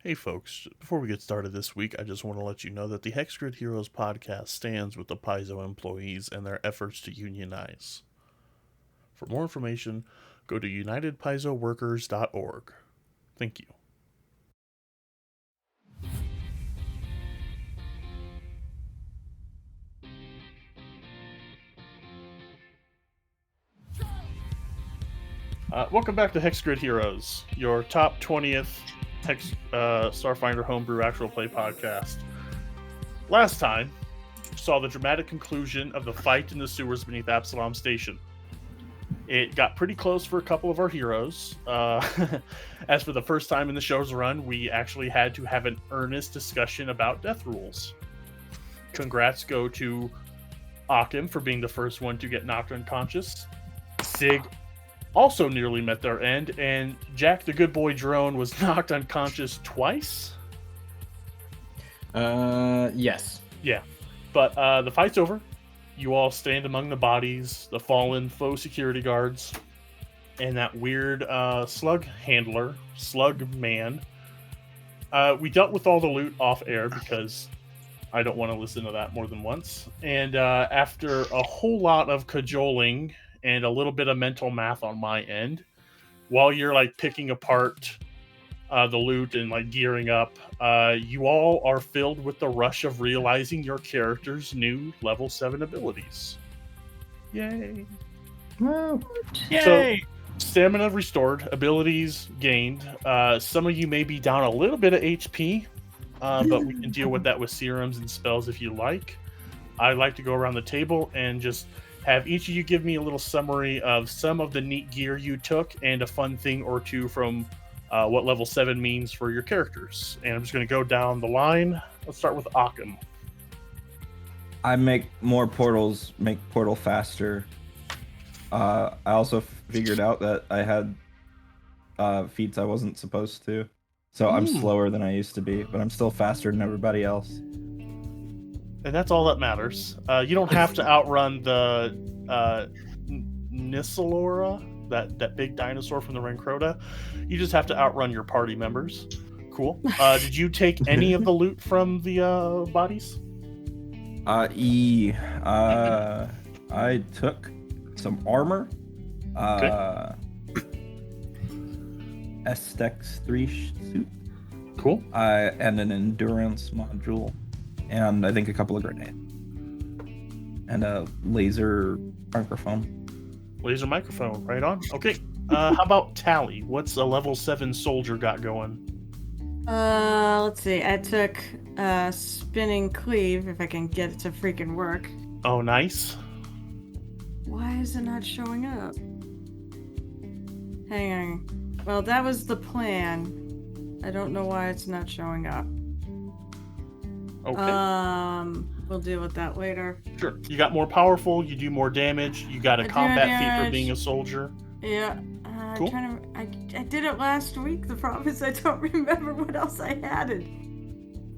Hey folks, before we get started this week, I just want to let you know that the Hex Grid Heroes podcast stands with the Paizo employees and their efforts to unionize. For more information, go to unitedpaizoworkers.org. Thank you. Welcome back to Hex Grid Heroes, your top 20th Hex Starfinder Homebrew Actual Play podcast. Last time, saw the dramatic conclusion of the fight in the sewers beneath Absalom Station. It got pretty close for a couple of our heroes. As for the first time in the show's run, we actually had to have an earnest discussion about death rules. Congrats go to Akim for being the first one to get knocked unconscious. Sig also nearly met their end, and Jack the good boy drone was knocked unconscious twice. Yes. Yeah, but the fight's over. You all stand among the bodies, the fallen faux security guards, and that weird slug man. We dealt with all the loot off air because I don't want to listen to that more than once. And after a whole lot of cajoling and a little bit of mental math on my end, while you're like picking apart the loot and like gearing up, you all are filled with the rush of realizing your character's new level 7 abilities. Yay! Woo. So, stamina restored, abilities gained. Some of you may be down a little bit of HP, but we can deal with that with serums and spells if you like. I'd like to go around the table and just have each of you give me a little summary of some of the neat gear you took and a fun thing or two from what level 7 means for your characters. And I'm just going to go down the line. Let's start with Akim. I make more portals, make portal faster. I also figured out that I had feats I wasn't supposed to. So I'm slower than I used to be, but I'm still faster than everybody else. And that's all that matters. You don't have to outrun the Nissalora, that big dinosaur from the Rencrota. You just have to outrun your party members. Cool. Did you take any of the loot from the bodies? I took some armor. S2E28 suit. Cool. And an endurance module. And I think a couple of grenades. And a laser microphone. Laser microphone, right on. Okay. How about Tally? What's a level 7 soldier got going? Let's see. I took spinning cleave, if I can get it to freaking work. Oh, nice. Why is it not showing up? Hang on. Well, that was the plan. I don't know why it's not showing up. Okay. We'll deal with that later. Sure. You got more powerful, you do more damage, you got a combat feat for being a soldier. Yeah. Cool. I did it last week. The problem is I don't remember what else I added.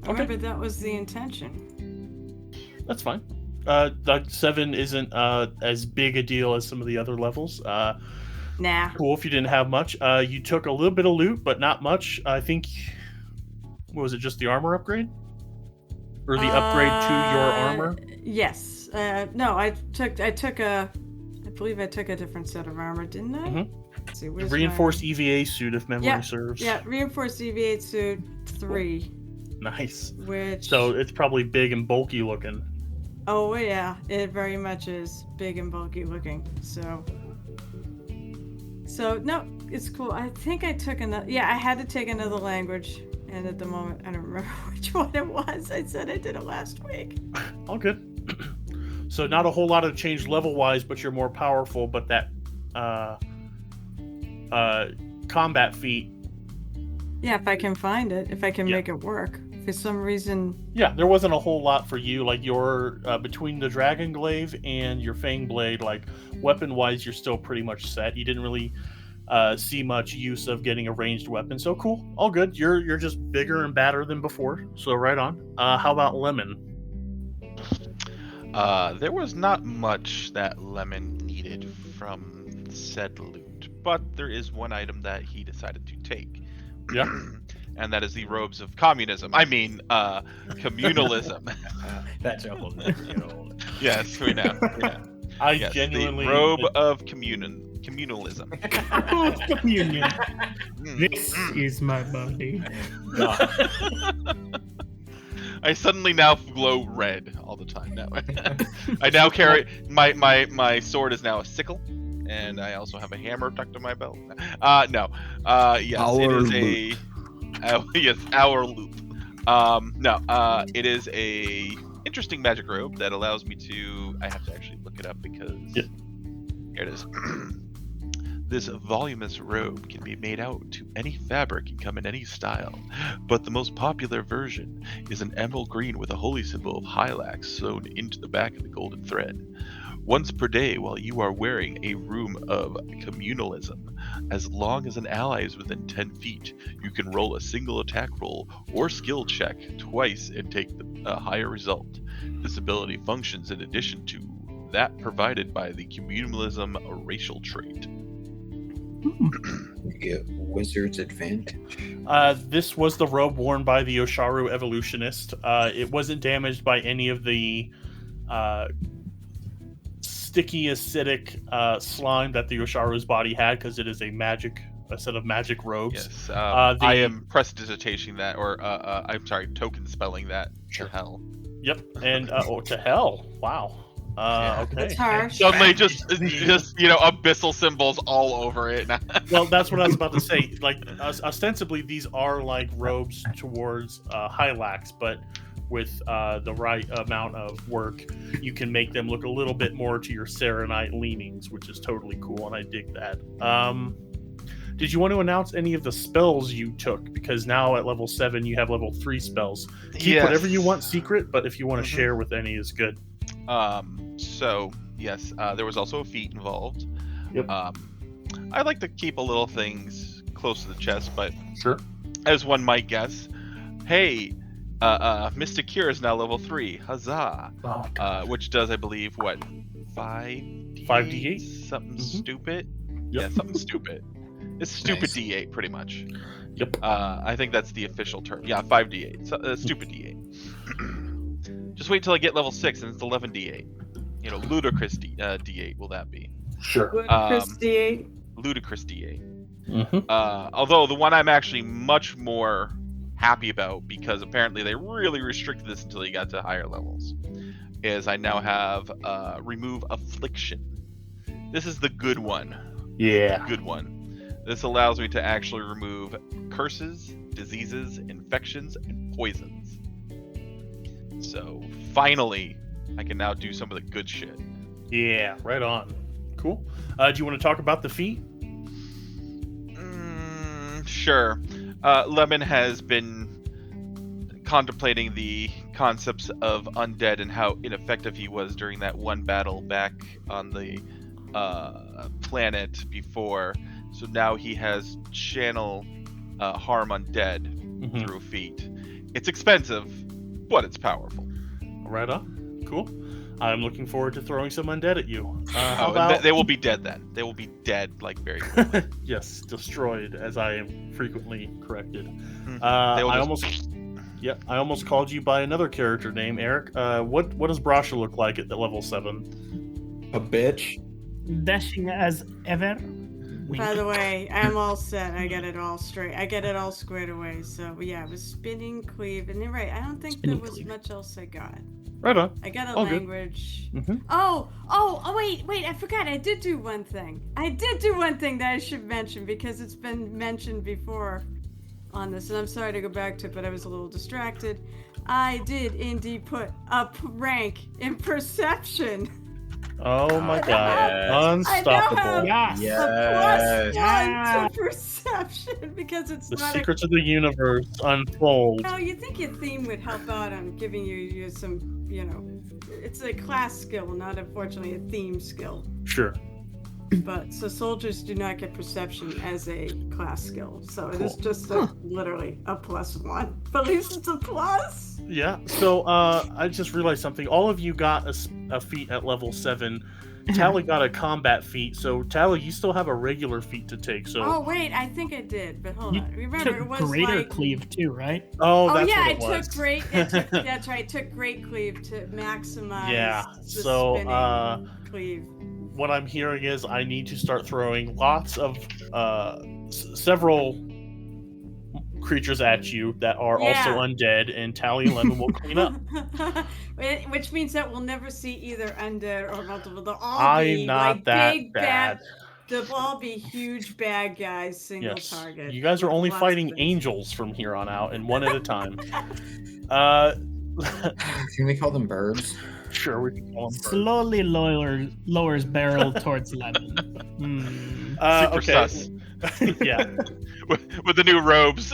I remember that was the intention. That's fine. Like 7 isn't as big a deal as some of the other levels. Nah. Cool if you didn't have much. You took a little bit of loot, but not much. I think, what was it, just the armor upgrade? Or the upgrade to your armor? Yes. No, I believe I took a different set of armor, didn't I? Mm-hmm. Let's see, Reinforced EVA suit, if memory serves. Yeah, reinforced EVA suit 3. Nice. Which... So it's probably big and bulky looking. Oh yeah, it very much is big and bulky looking. So no, it's cool. I think I took another. Yeah, I had to take another language. And at the moment, I don't remember which one it was. I said I did it last week. All good. So not a whole lot of change level-wise, but you're more powerful. But that combat feat... Yeah, if I can find it. If I can make it work. For some reason... Yeah, there wasn't a whole lot for you. Like, your between the Dragon Glaive and your Fang Blade, like, weapon-wise, you're still pretty much set. You didn't really... see much use of getting a ranged weapon. So cool. All good. You're just bigger and badder than before. So right on. How about Lemon? There was not much that Lemon needed from said loot, but there is one item that he decided to take. Yeah. and that is the robes of communism. I mean, communalism. That's a whole nother. Yes, we know. I Yes, genuinely the robe of communalism. Communion. Mm. This is my body. I suddenly now glow red all the time now. I now carry my sword is now a sickle, and I also have a hammer tucked in my belt. No. Yes, Our it is yes, our loop. No. It is a interesting magic robe that allows me to. I have to actually look it up because here it is. This voluminous robe can be made out to any fabric and come in any style, but the most popular version is an emerald green with a holy symbol of Hylax sewn into the back of the golden thread. Once per day while you are wearing a room of communalism, as long as an ally is within 10 feet, you can roll a single attack roll or skill check twice and take the higher result. This ability functions in addition to that provided by the communalism racial trait. You get wizard's advantage. This was the robe worn by the Osharu evolutionist. It wasn't damaged by any of the sticky, acidic slime that the Osharu's body had, because it is a set of magic robes. Yes, I am prestidigitating that, or I'm sorry, token spelling that to hell. Yep, and to hell. Wow. Okay. That's harsh. Suddenly, just abyssal symbols all over it. Well, that's what I was about to say. Like, ostensibly, these are like robes towards Hylax, but with the right amount of work, you can make them look a little bit more to your Serenite leanings, which is totally cool, and I dig that. Did you want to announce any of the spells you took? Because now at level 7, you have level 3 spells. Keep whatever you want secret, but if you want to share with any, is good. So yes, there was also a feat involved. Yep. I like to keep a little things close to the chest, but Sure. as one might guess, hey, Mystic Cure is now level 3. Huzzah! Oh, Which does, I believe, what, 5d8? 5d8? Something Mhm. stupid? Yep. Yeah, something stupid. It's stupid Nice. d8, pretty much. Yep. I think that's the official term. Yeah, 5d8. So, stupid d8. Just wait till I get level 6 and it's 11d8. Ludicrous d8 will that be? Sure. Christy. Ludicrous d8. Mm-hmm. Although the one I'm actually much more happy about, because apparently they really restricted this until you got to higher levels, is I now have remove affliction. This is the good one. Yeah. Good one. This allows me to actually remove curses, diseases, infections, and poisons. So finally, I can now do some of the good shit. Yeah, right on. Cool. Do you want to talk about the feat? Sure. Lemon has been contemplating the concepts of undead and how ineffective he was during that one battle back on the planet before. So now he has channel harm undead through a feat. It's expensive, but it's powerful. Right on. Cool. I'm looking forward to throwing some undead at you. How about... They will be dead then. They will be dead like very quickly. Yes, destroyed, as I am frequently corrected. They will I just- almost called you by another character name, Eric. What does Brasha look like at the level 7? A bitch. Dashing as ever. By the way, I'm all set. I got it all straight. I get it all squared away. So yeah, it was spinning, cleave, and you're right. I don't think Spinning there was cleave. much else I got. Right on. I got a All good. language. Mhm. Oh, wait, I forgot. I did do one thing. That I should mention because it's been mentioned before on this, and I'm sorry to go back to it, but I was a little distracted. I did indeed put up rank in perception. Oh my Yes. god. Unstoppable. Yes. Yes. A +1 Yeah. to perception because it's The not secrets of the universe unfold. No, you think your theme would help out on giving you some, it's a class skill, not unfortunately a theme skill. Sure. But so soldiers do not get perception as a class skill. So it is Cool. just literally a +1. But at least it's a plus. Yeah. So I just realized something. All of you got a feat at level 7. Tally got a combat feat, so Tally, you still have a regular feat to take. So Oh wait, I think I did, but hold You on. Remember, took it was greater like. cleave too, right? oh, Oh that's yeah, what I it was. took great. That's right. Took great cleave to maximize Yeah, the so, spinning cleave. What I'm hearing is I need to start throwing lots of several creatures at you that are also Yeah. undead, and Tally and Lemon will clean up. Which means that we'll never see either undead or multiple. They'll all I'm be not like that big bad. They'll all be huge bad guys, single Yes, target. you guys are with only lots of fighting things. angels from here on out, and one at a time. Uh, Can we call them birds? sure, we can call them birds. Slowly lowers barrel towards Lemon. Super okay. sus. Yeah. with the new robes.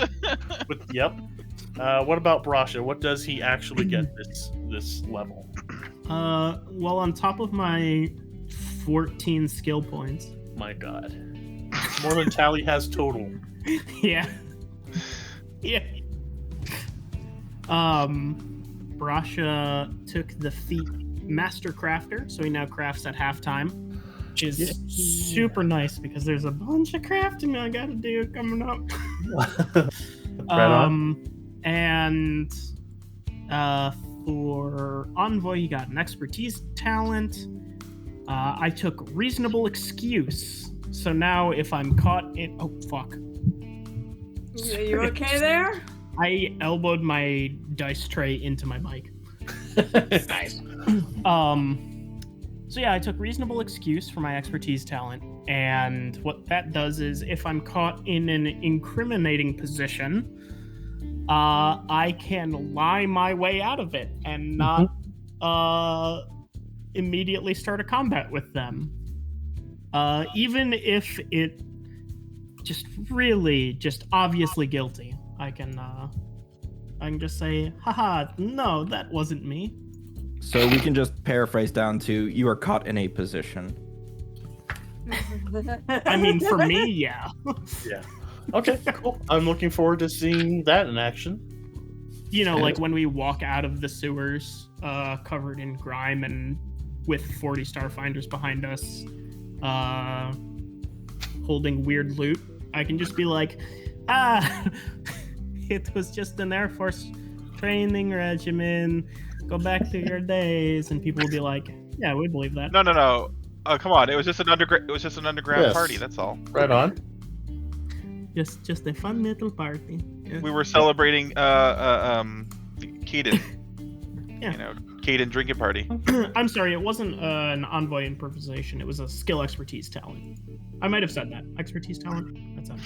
Yep. What about Brasha? What does he actually get this level? Well, on top of my 14 skill points. My God, it's more than Tally has total. Yeah. Yeah. Brasha took the feat Master Crafter, so he now crafts at halftime, which is super nice because there's a bunch of crafting I gotta do coming up. Right on. And for Envoy, you got an expertise talent. I took reasonable excuse, so now if I'm caught in Are you okay there? I elbowed my dice tray into my mic. Nice. So yeah, I took reasonable excuse for my expertise talent, and what that does is if I'm caught in an incriminating position, I can lie my way out of it and not immediately start a combat with them. Even if it just obviously guilty, I can just say, haha, no, that wasn't me. So we can just paraphrase down to, you are caught in a position. I mean, for me, yeah. Yeah. Okay, cool. I'm looking forward to seeing that in action. You know, like when we walk out of the sewers, covered in grime and with 40 Starfinders behind us, holding weird loot, I can just be like, it was just an Air Force training regimen. Go back to your days, and people will be like, yeah, we believe that. No. Oh, come on! It was just an underground. It was just an underground Yes. party. That's all. Right on. Just a fun little party. Yeah. We were celebrating Kaden. Yeah. You know, Kaden drinking party. I'm sorry, it wasn't an envoy improvisation. It was a skill expertise talent. I might have said that. Expertise talent? That's it.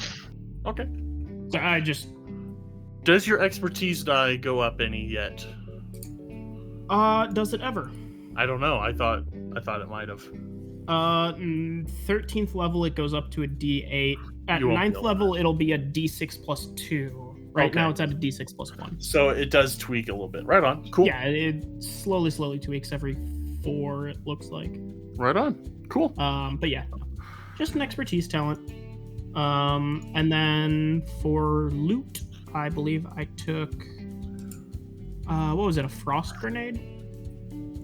Okay. So I just... Does your expertise die go up any yet? Does it ever? I don't know. I thought it might have. 13th level, it goes up to a D8. At You won't 9th feel level, it'll be a D6 plus 2. Right Okay. now, it's at a D6 plus 1. So it does tweak a little bit. Right on. Cool. Yeah, it slowly tweaks every 4, it looks like. Right on. Cool. But yeah, just an expertise talent. And then for loot, I believe I took... what was it, a frost grenade?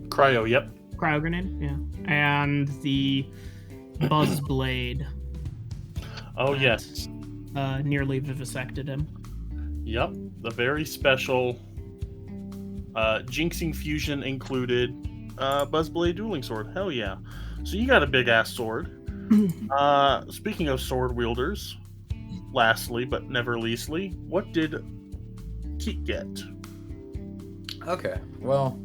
Cryo, yep. Cryo grenade, yeah. And the buzz blade. Oh, that, yes. Nearly vivisected him. Yep. The very special Jinxing Fusion included Buzzblade Dueling Sword. Hell yeah. So you got a big ass sword. Speaking of sword wielders, lastly but never leastly, what did Keat get? Okay, well,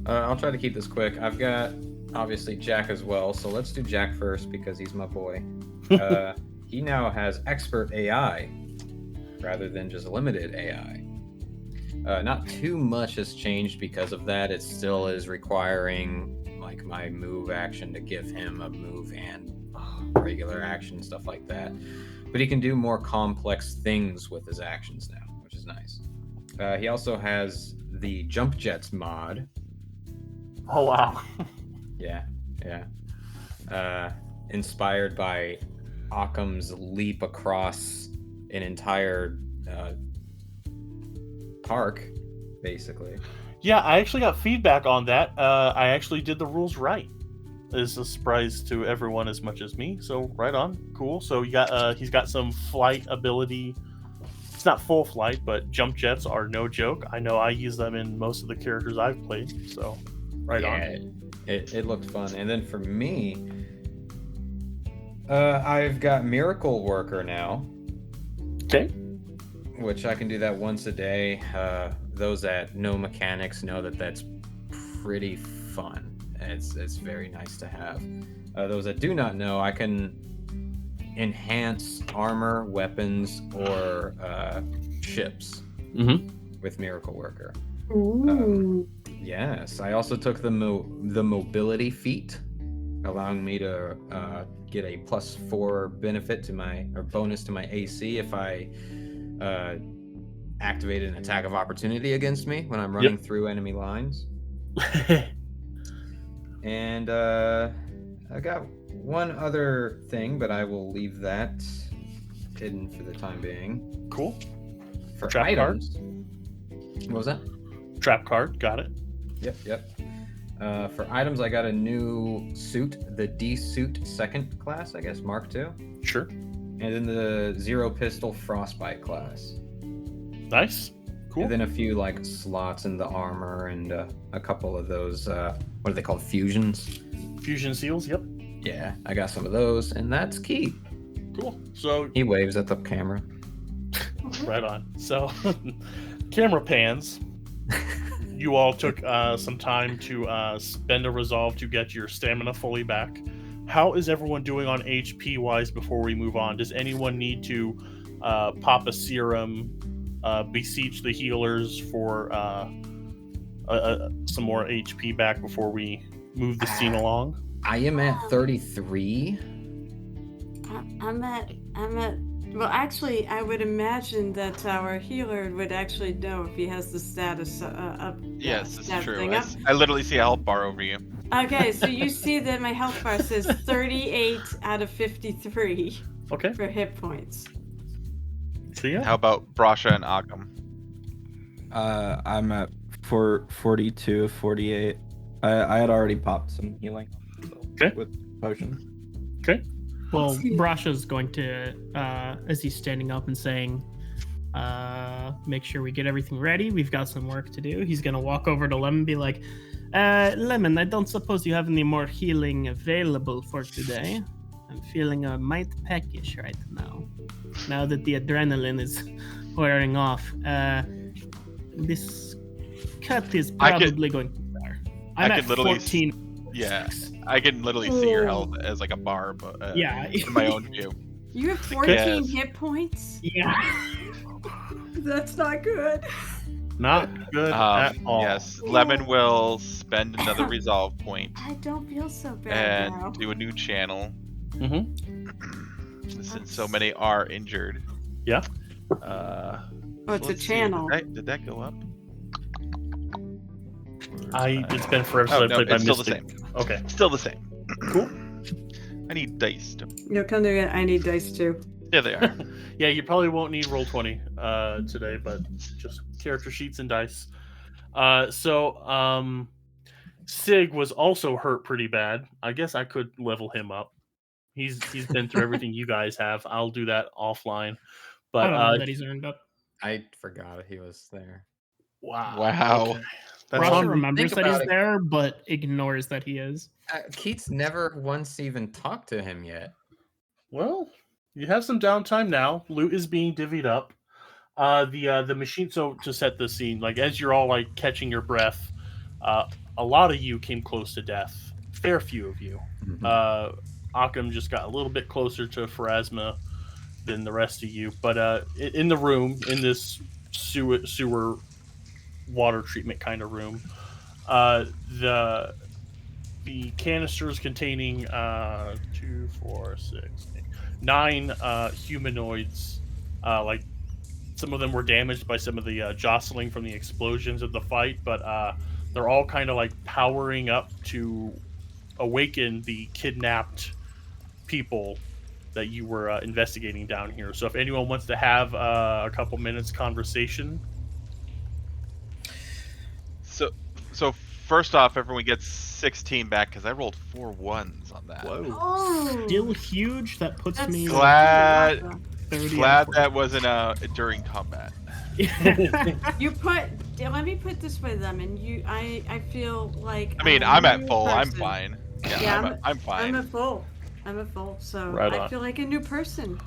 I'll try to keep this quick. I've got, obviously, Jack as well, so let's do Jack first because he's my boy. He now has expert AI rather than just limited AI. Not too much has changed because of that. It still is requiring like my move action to give him a move and regular action, stuff like that. But he can do more complex things with his actions now, which is nice. He also has the Jump Jets mod. Oh, wow. Yeah. Inspired by Occam's leap across an entire park, basically. Yeah, I actually got feedback on that. I actually did the rules right. is a surprise to everyone as much as me. So right on, cool. So you got he's got some flight ability. It's not full flight, but jump jets are no joke. I know I use them in most of the characters I've played. So right on. It looked fun. And then for me, I've got Miracle Worker now. Okay. Which I can do that once a day. Those that know mechanics know that that's pretty fun. It's very nice to have. Those that do not know, I can enhance armor, weapons, or ships with Miracle Worker. Yes, I also took the mobility feat, allowing me to get a +4 benefit to my bonus to my AC if I activated an attack of opportunity against me when I'm running through enemy lines. And I got one other thing, but I will leave that hidden for the time being. Cool. For Trap items, what was that? Trap card, got it. Yep. For items, I got a new suit, the D suit 2nd class, I guess, Mark II. Sure. And then the Zero Pistol Frostbite class. Nice. Cool. And then a few like slots in the armor and a couple of those, what are they called? Fusions? Fusion seals, yep. Yeah, I got some of those, and that's key. Cool. So He waves at the camera. right on. So camera pans. You all took some time to spend a resolve to get your stamina fully back. How is everyone doing on HP wise before we move on? Does anyone need to pop a serum, beseech the healers for some more HP back before we move the scene along? I am at 33. I'm at. Well, actually, I would imagine that our healer would actually know if he has the status up. Yes, it's that true. thing up. I literally see a health bar over you. Okay, so you see that my health bar says 38 out of 53 Okay. for hit points. So yeah. How about Brasha and Agam? I'm at 42 of 48. I had already popped some healing. Okay. With potion. Okay. Well, Let's see. Brasha's going to, as he's standing up and saying, make sure we get everything ready. We've got some work to do. He's going to walk over to Lemon and be like, Lemon, I don't suppose you have any more healing available for today. I'm feeling a mite peckish right now that the adrenaline is wearing off. This cut is probably going too far. I'm I at could literally 14. Yeah, I can literally see your health as like a bar, but Yeah. in my own view. You have 14 Yes. hit points? Yeah. That's not good. Not good at all. Yes, Lemon will spend another resolve point I don't feel so bad now. and do a new channel Mm-hmm. since so many are injured. Yeah. Oh, it's a Let's see, channel. Did that go up? It's been forever since Oh, I no, played my it's still the Mystic. same. Okay. Still the same. Cool. I need dice. No, come to it. I need dice too. Yeah, they are. Yeah, you probably won't need Roll20 today, but just character sheets and dice. Sig was also hurt pretty bad. I guess I could level him up. He's been through everything you guys have. I'll do that offline. But I don't know that he's earned up. I forgot he was there. Wow. Okay. That's Brasha on. remembers think that he's about it. there, but ignores that he is. Keats never once even talked to him yet. Well, you have some downtime now. Loot is being divvied up. The machine. So to set the scene, like as you're all like catching your breath, a lot of you came close to death. Fair few of you. Occam just got a little bit closer to Pharasma than the rest of you. But in the room, in this sewer water treatment kind of room, the canisters containing 2, 4, 6, 8, 9 humanoids, like some of them were damaged by some of the jostling from the explosions of the fight, but they're all kind of like powering up to awaken the kidnapped people that you were investigating down here. So if anyone wants to have a couple minutes conversation. So first off, everyone gets 16 back because I rolled 4 1s on that. Whoa. Oh. Still huge. That puts That's me so Glad- awesome. 30 Glad that wasn't during combat. You put. Let me put this way, Lemon. I feel like. I mean, I'm I'm a at new full. I'm person. fine. Yeah, Yeah, I'm fine. I'm a full. So Right I on. feel like a new person.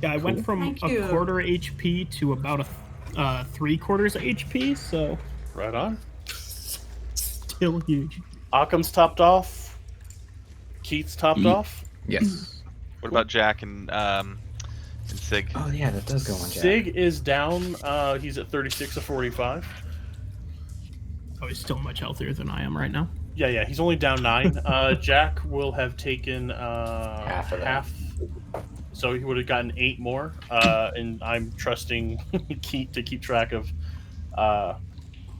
Yeah, I went from Thank a you. quarter HP to about a 3/4 HP, so Right on. still huge. Occam's topped off. Keith's topped off. Yes. What about Jack and Sig? Oh yeah, that does go on Jack. Sig is down. He's at 36 of 45. Oh, he's still much healthier than I am right now. Yeah. He's only down 9. Jack will have taken Half of that. half. So he would have gotten 8 more. And I'm trusting Keith to keep track of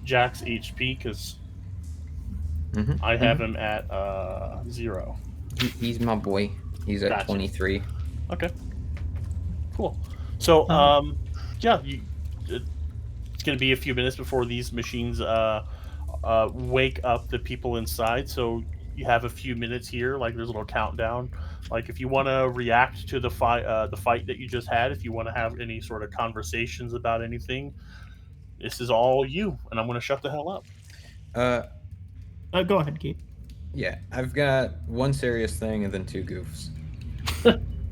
Jack's HP because Mhm, I have mhm. him at 0. He's my boy. He's at Gotcha. 23. Okay. Cool. So, yeah, it's going to be a few minutes before these machines wake up the people inside. So you have a few minutes here. Like there's a little countdown. Like if you want to react to the fight that you just had, if you want to have any sort of conversations about anything, this is all you. And I'm going to shut the hell up. Go ahead, Keith. Yeah, I've got one serious thing and then 2 goofs.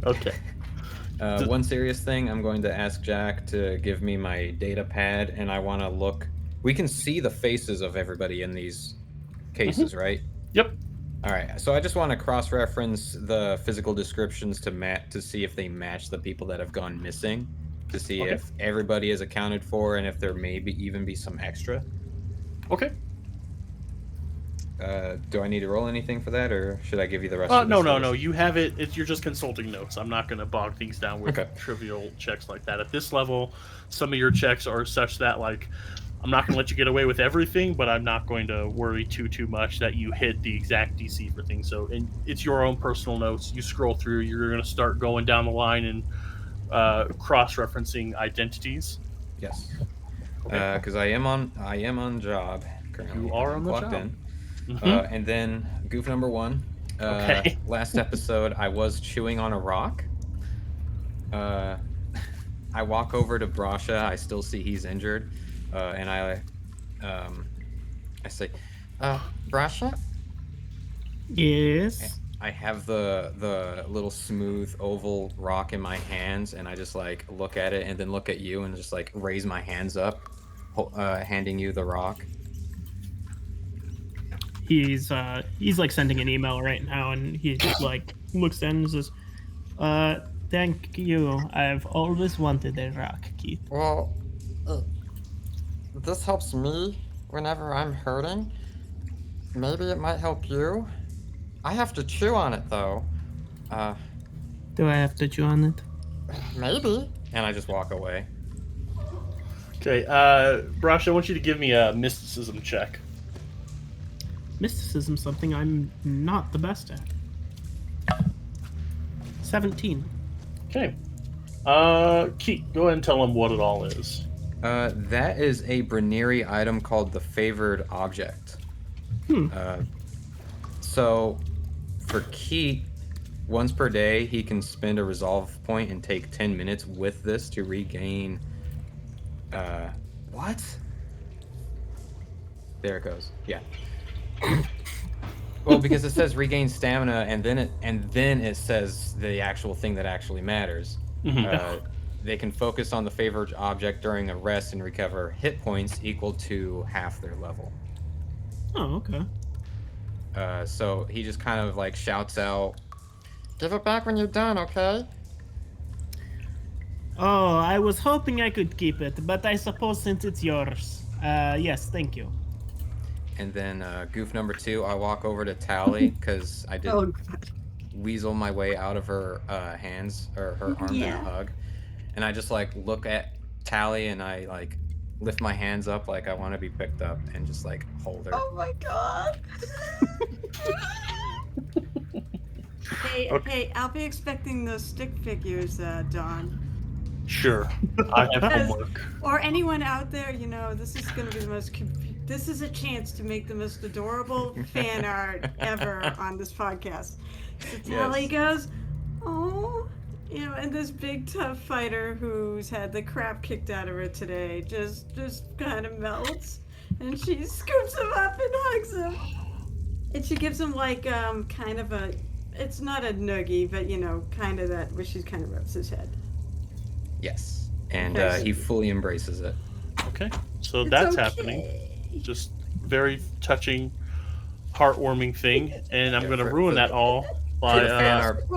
Okay. One serious thing, I'm going to ask Jack to give me my data pad, and I want to look. We can see the faces of everybody in these cases, right? Yep. All right. So I just want to cross-reference the physical descriptions to see if they match the people that have gone missing, to see Okay. if everybody is accounted for and if there may even be some extra. Okay. Do I need to roll anything for that, or should I give you the rest? of the No. service? You have it. You're just consulting notes. I'm not going to bog things down with Okay. trivial checks like that. At this level, some of your checks are such that, like, I'm not going to let you get away with everything, but I'm not going to worry too much that you hit the exact DC for things. So, and it's your own personal notes. You scroll through. You're going to start going down the line and cross-referencing identities. Yes. Okay. Because I am on job currently. You are I'm on the clocked job. in. Mhm. And then goof number 1. Okay. Last episode, I was chewing on a rock. I walk over to Brasha. I still see he's injured, and I say, Brasha. Yes. I have the little smooth oval rock in my hands, and I just like look at it, and then look at you, and just like raise my hands up, handing you the rock. He's like sending an email right now, and he just like looks in and says, "Thank you. I've always wanted a rock, Keith." Well, this helps me whenever I'm hurting. Maybe it might help you. I have to chew on it though. Do I have to chew on it? Maybe. And I just walk away. Okay. Brash, I want you to give me a mysticism check. Mysticism, something I'm not the best at. 17. Okay. Keith, go ahead and tell him what it all is. That is a Brineri item called the Favored Object. So, for Keith, once per day, he can spend a resolve point and take 10 minutes with this to regain. What? There it goes. Yeah. Well, because it says regain stamina, and then it says the actual thing that actually matters. They can focus on the favored object during a rest and recover hit points equal to half their level. Oh, okay. So he just kind of like shouts out, Give it back when you're done, okay? Oh, I was hoping I could keep it, but I suppose since it's yours. Yes, thank you. and then goof number 2, I walk over to Tally because I did Oh, weasel my way out of her hands or her arms in a Yeah. hug, and I just like look at Tally and I like lift my hands up like I want to be picked up and just like hold her. Oh my god. Hey, I'll be expecting those stick figures, Dawn. Sure. I have As- homework. Or anyone out there, this is going to be the most this is a chance to make the most adorable fan art ever on this podcast. So Tally Yes. goes, oh, and this big tough fighter who's had the crap kicked out of her today just kind of melts, and she scoops him up and hugs him, and she gives him like kind of a, it's not a noogie, but kind of that where she kind of rubs his head. Yes. And Okay. he fully embraces it. Okay, so It's that's okay. happening. Just very touching, heartwarming thing, and I'm Yeah, going to for- ruin for- that all For by the fan art,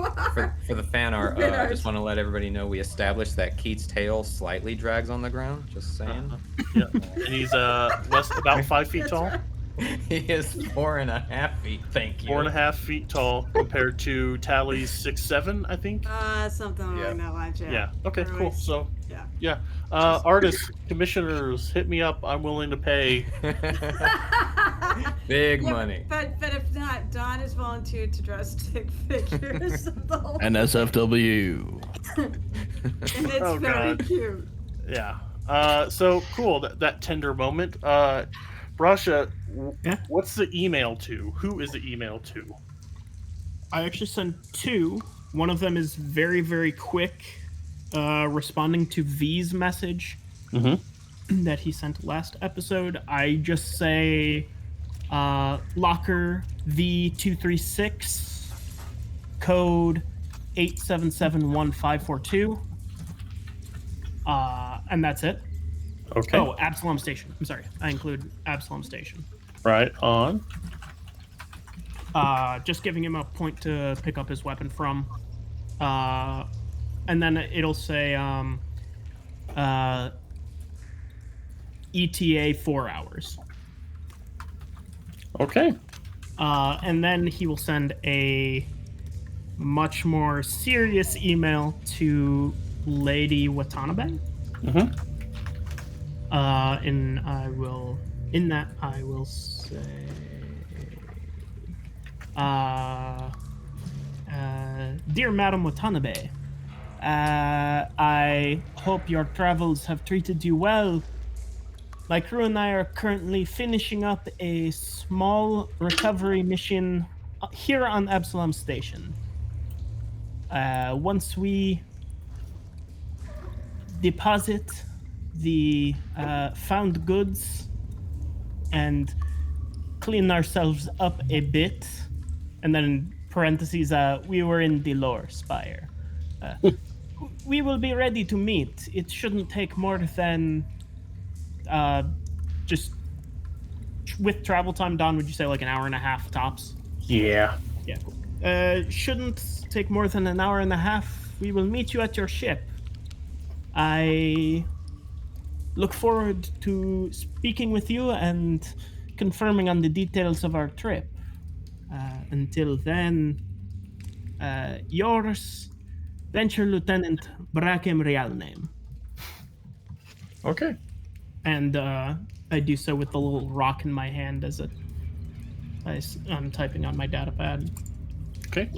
for the fan art, Fan I art. just want to let everybody know we established that Keith's tail slightly drags on the ground. Just saying. yeah, and he's about 5 feet That's tall, right. He is 4.5 feet. Thank you. 4.5 feet tall compared to Tally's 6'7", I think. Something along Yeah. that line, Yeah. Okay. Cool. Otherwise, So yeah. artists, commissioners, hit me up. I'm willing to pay. Big Yeah, money. But if not, Don has volunteered to draw stick figures of the whole NSFW. and it's Oh, very God. cute. Yeah. So cool. That tender moment. Brasha, Yeah? what's the email to? Who is the email to? I actually sent two. One of them is very, very quick, responding to V's message that he sent last episode. I just say locker V236, code 8771542. And that's it. Okay. Oh, Absalom Station. I'm sorry. I include Absalom Station. Right on. Just giving him a point to pick up his weapon from. And then it'll say ETA 4 hours. Okay. And then he will send a much more serious email to Lady Watanabe. And I will say, Dear Madam Watanabe, I hope your travels have treated you well. My crew and I are currently finishing up a small recovery mission here on Absalom Station. Once we deposit the found goods and clean ourselves up a bit, and then in parentheses, we were in the lore spire. We will be ready to meet. It shouldn't take more than just with travel time. Don, would you say like an hour and a half tops? Yeah. Yeah, cool. Shouldn't take more than an hour and a half. We will meet you at your ship. I look forward to speaking with you and confirming on the details of our trip. Until then, yours, Venture Lieutenant Brakem Realname. Okay. And I do so with the little rock in my hand as I'm typing on my data pad. Okay.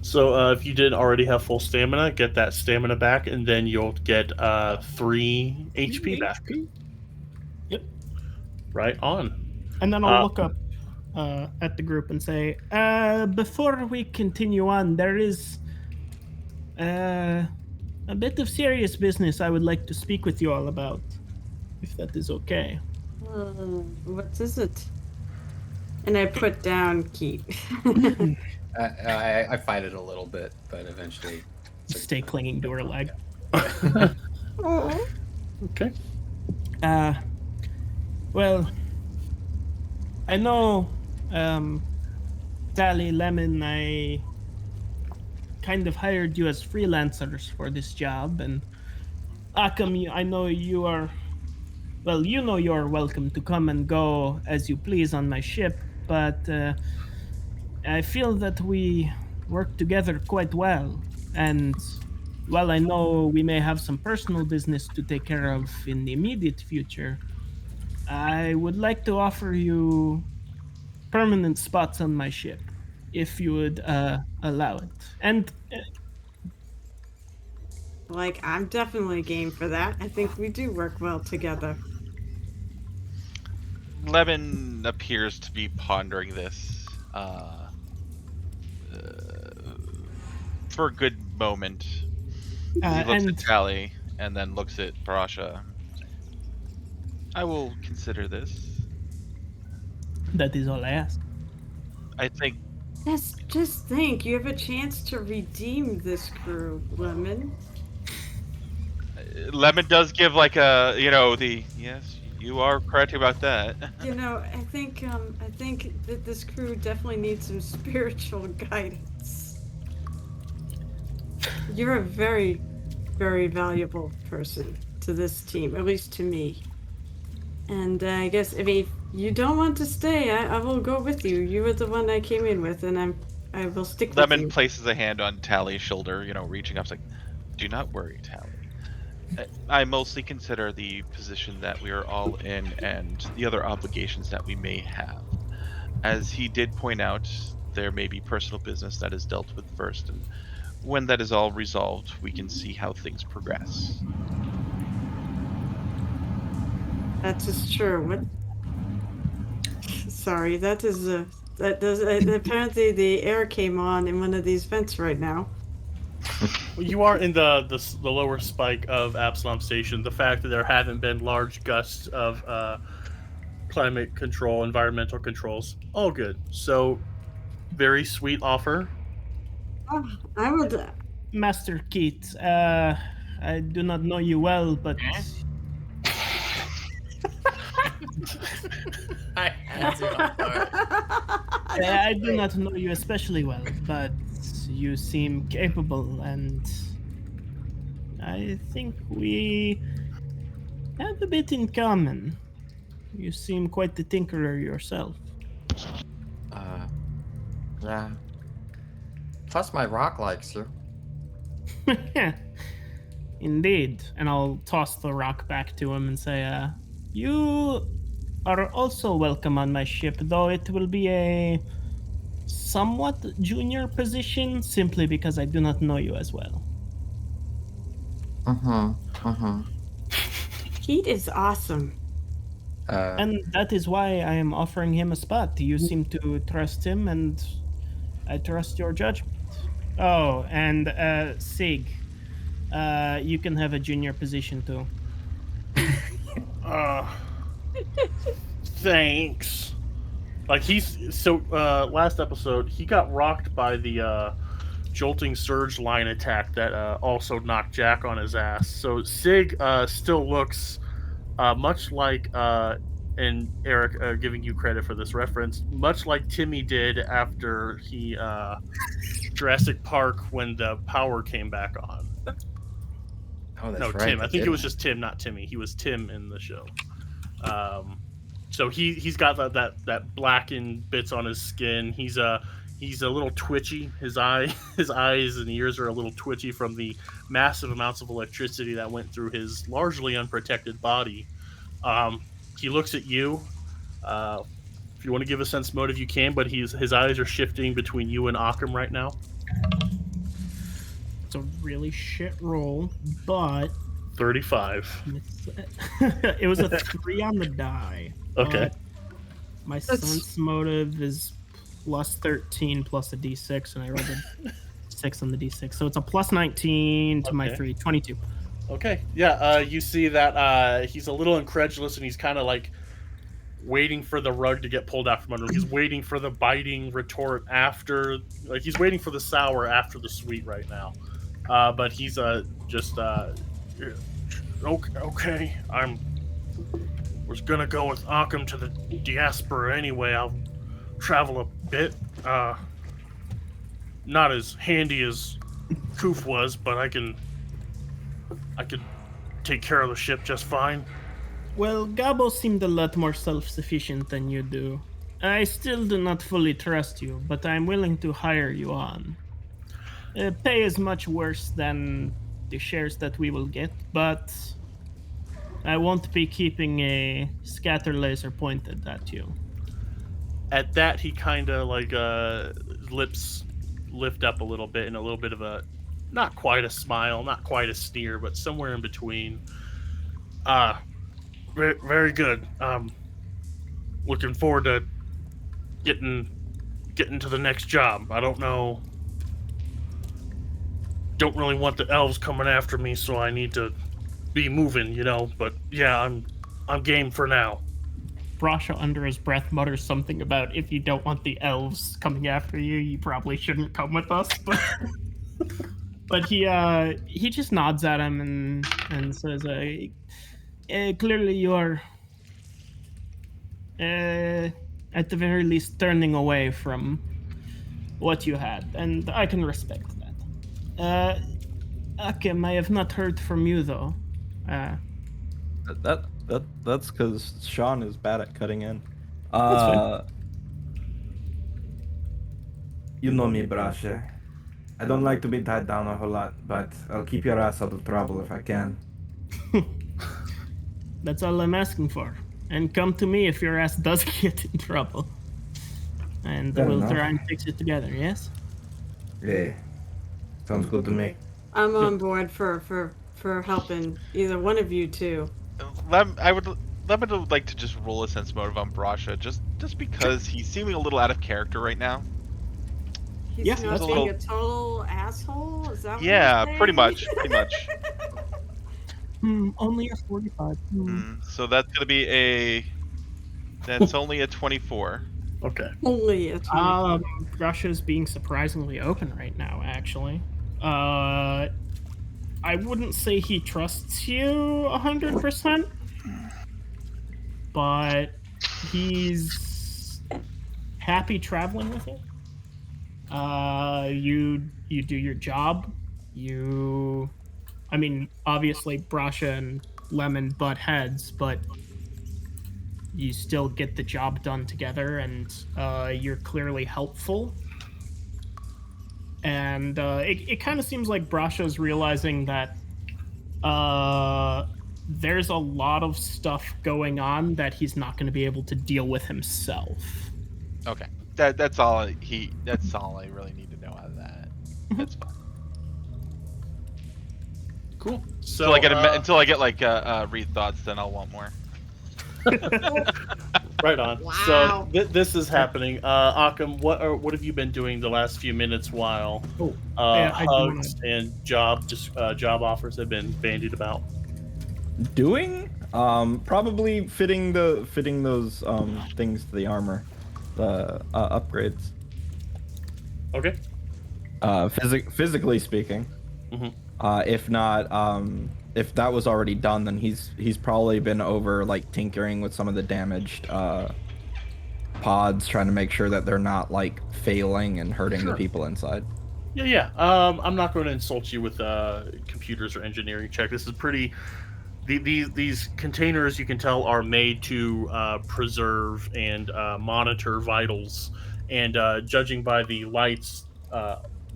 So if you didn't already have full stamina, get that stamina back, and then you'll get 3 HP back. Yep. Right on. And then I'll look up at the group and say, before we continue on, there is a bit of serious business I would like to speak with you all about, if that is okay. What is it? And I put down Keith. I fight it a little bit, but eventually. Stay clinging to her leg. Okay. Well, I know, Tally, Lemon, I kind of hired you as freelancers for this job, and Akam, I know you are, well, you know you're welcome to come and go as you please on my ship, but I feel that we work together quite well, and while I know we may have some personal business to take care of in the immediate future, I would like to offer you permanent spots on my ship, if you would allow it. And Like, I'm definitely game for that. I think we do work well together. Lemon appears to be pondering this for a good moment. He looks at And Tally and then looks at Parasha. I will consider this. that is all I ask. I think Just think, you have a chance to redeem this crew, Lemon. Lemon does give like a, yes, you are correct about that. You know, I think that this crew definitely needs some spiritual guidance. You're a very, very valuable person to this team, at least to me. And I guess, I mean, if you don't want to stay, I will go with you. You were the one I came in with, and I will stick with Lemon you. places a hand on Tally's shoulder, reaching up, like, do not worry, Tally. I mostly consider the position that we are all in and the other obligations that we may have. As he did point out, there may be personal business that is dealt with first, and when that is all resolved, we can see how things progress. That is true. What? Sorry, that is that does apparently the air came on in one of these vents right now. Well, you are in the lower spike of Absalom Station. The fact that there haven't been large gusts of climate control, environmental controls, all good. So, very sweet offer. Oh, I would. Master Keith, I do not know you well, but I had to. I do not know you especially well, but you seem capable, and I think we have a bit in common. You seem quite the tinkerer yourself. Yeah. Plus, my rock likes you. Indeed. And I'll toss the rock back to him and say, you are also welcome on my ship, though it will be a somewhat junior position, simply because I do not know you as well. Pete is awesome. And that is why I am offering him a spot. You seem to trust him, and I trust your judgment. Oh, and Sig, you can have a junior position too. Thanks. Like last episode he got rocked by the jolting surge line attack that also knocked Jack on his ass. So Sig still looks much like and Eric, giving you credit for this reference, much like Timmy did after he Jurassic Park when the power came back on. Oh, that's No, right. Tim. I think it was didn't. just Tim, not Timmy. He was Tim in the show. So he's got that blackened bits on his skin. He's a little twitchy. His eyes and ears are a little twitchy from the massive amounts of electricity that went through his largely unprotected body. He looks at you. If you want to give a sense motive, you can, but his eyes are shifting between you and Occam right now. It's a really shit roll, but 35. it was a 3 on the die. Okay. My sense motive is plus 13 plus a d6, and I rolled a 6 on the d6, so it's a plus 19 to my 3, 22. Okay, yeah, you see that he's a little incredulous, and he's kind of like waiting for the rug to get pulled out from under him. He's waiting for the biting retort after, like he's waiting for the sour after the sweet right now. But he's just okay. Was gonna go with Occam to the diaspora anyway. I'll travel a bit. Not as handy as Koof was, but I could take care of the ship just fine. Well, Gabo seemed a lot more self-sufficient than you do. I still do not fully trust you, but I'm willing to hire you on. Pay is much worse than the shares that we will get, but I won't be keeping a scatter laser pointed at you. At that, he kind of like lips lift up a little bit in a little bit of a, not quite a smile, not quite a sneer, but somewhere in between. Very good. looking forward to getting to the next job. I don't know. Don't really want the elves coming after me, so I need to be moving, you know. But yeah, I'm game for now. Brasha, under his breath, mutters something about if you don't want the elves coming after you, you probably shouldn't come with us. But but he just nods at him and says, "Clearly, you are at the very least turning away from what you had, and I can respect that. Akim, I have not heard from you though. That's because Sean is bad at cutting in. That's fine. You know me, Brasha. I don't like to be tied down a whole lot, but I'll keep your ass out of trouble if I can. That's all I'm asking for. And come to me if your ass does get in trouble. And Fair we'll enough. try and fix it together, yes? Yeah. Sounds good to me. I'm on board for helping either one of you two. Lemon would like to just roll a sense motive on Brasha, just because he's seeming a little out of character right now. He's Yeah, not that's being fine. a total asshole? Is that what Yeah, you're pretty saying? much. Only a 45. So that's gonna be that's only a 24. Okay. Only a 20. Russia's being surprisingly open right now, actually. I wouldn't say he trusts you 100%, but he's happy traveling with you. You do your job. I mean, obviously, Brasha and Lemon butt heads, but you still get the job done together, and you're clearly helpful. And it kind of seems like Brasha's realizing that there's a lot of stuff going on that he's not going to be able to deal with himself. Okay, that's all I really need to know out of that. That's fine. Cool. So Until I get like read thoughts, then I'll want more. right on. Wow. So this is happening. Occam, what have you been doing the last few minutes while Yeah, I do hugs and job offers have been bandied about? Doing? Probably fitting those things to the armor, the upgrades. Okay. Physically speaking. Mhm. If not, if that was already done, then he's probably been over like tinkering with some of the damaged pods, trying to make sure that they're not like failing and hurting the people inside. Yeah. I'm not going to insult you with computers or engineering check. This is pretty. These containers, you can tell, are made to preserve and monitor vitals. And judging by the lights,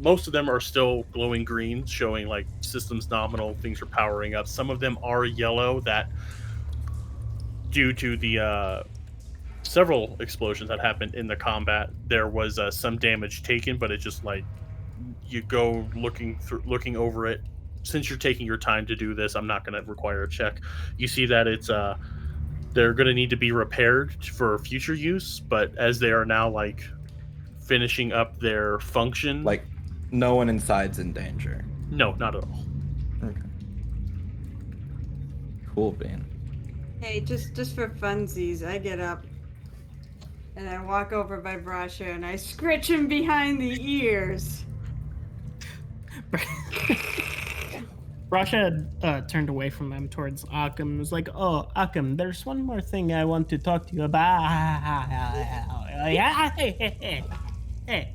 most of them are still glowing green, showing like systems nominal, things are powering up. Some of them are yellow, that due to the several explosions that happened in the combat, there was some damage taken, but it's just like you go looking over it. Since you're taking your time to do this, I'm not going to require a check. You see that it's they're going to need to be repaired for future use, but as they are now like finishing up their function, Like, no one inside's in danger. no, not at all. Okay. Cool, Bean. Hey, just for funsies, I get up and I walk over by Brasha and I scritch him behind the ears. Brasha turned away from them towards Occam and was like, "Oh, Occam, there's one more thing I want to talk to you about." Hey,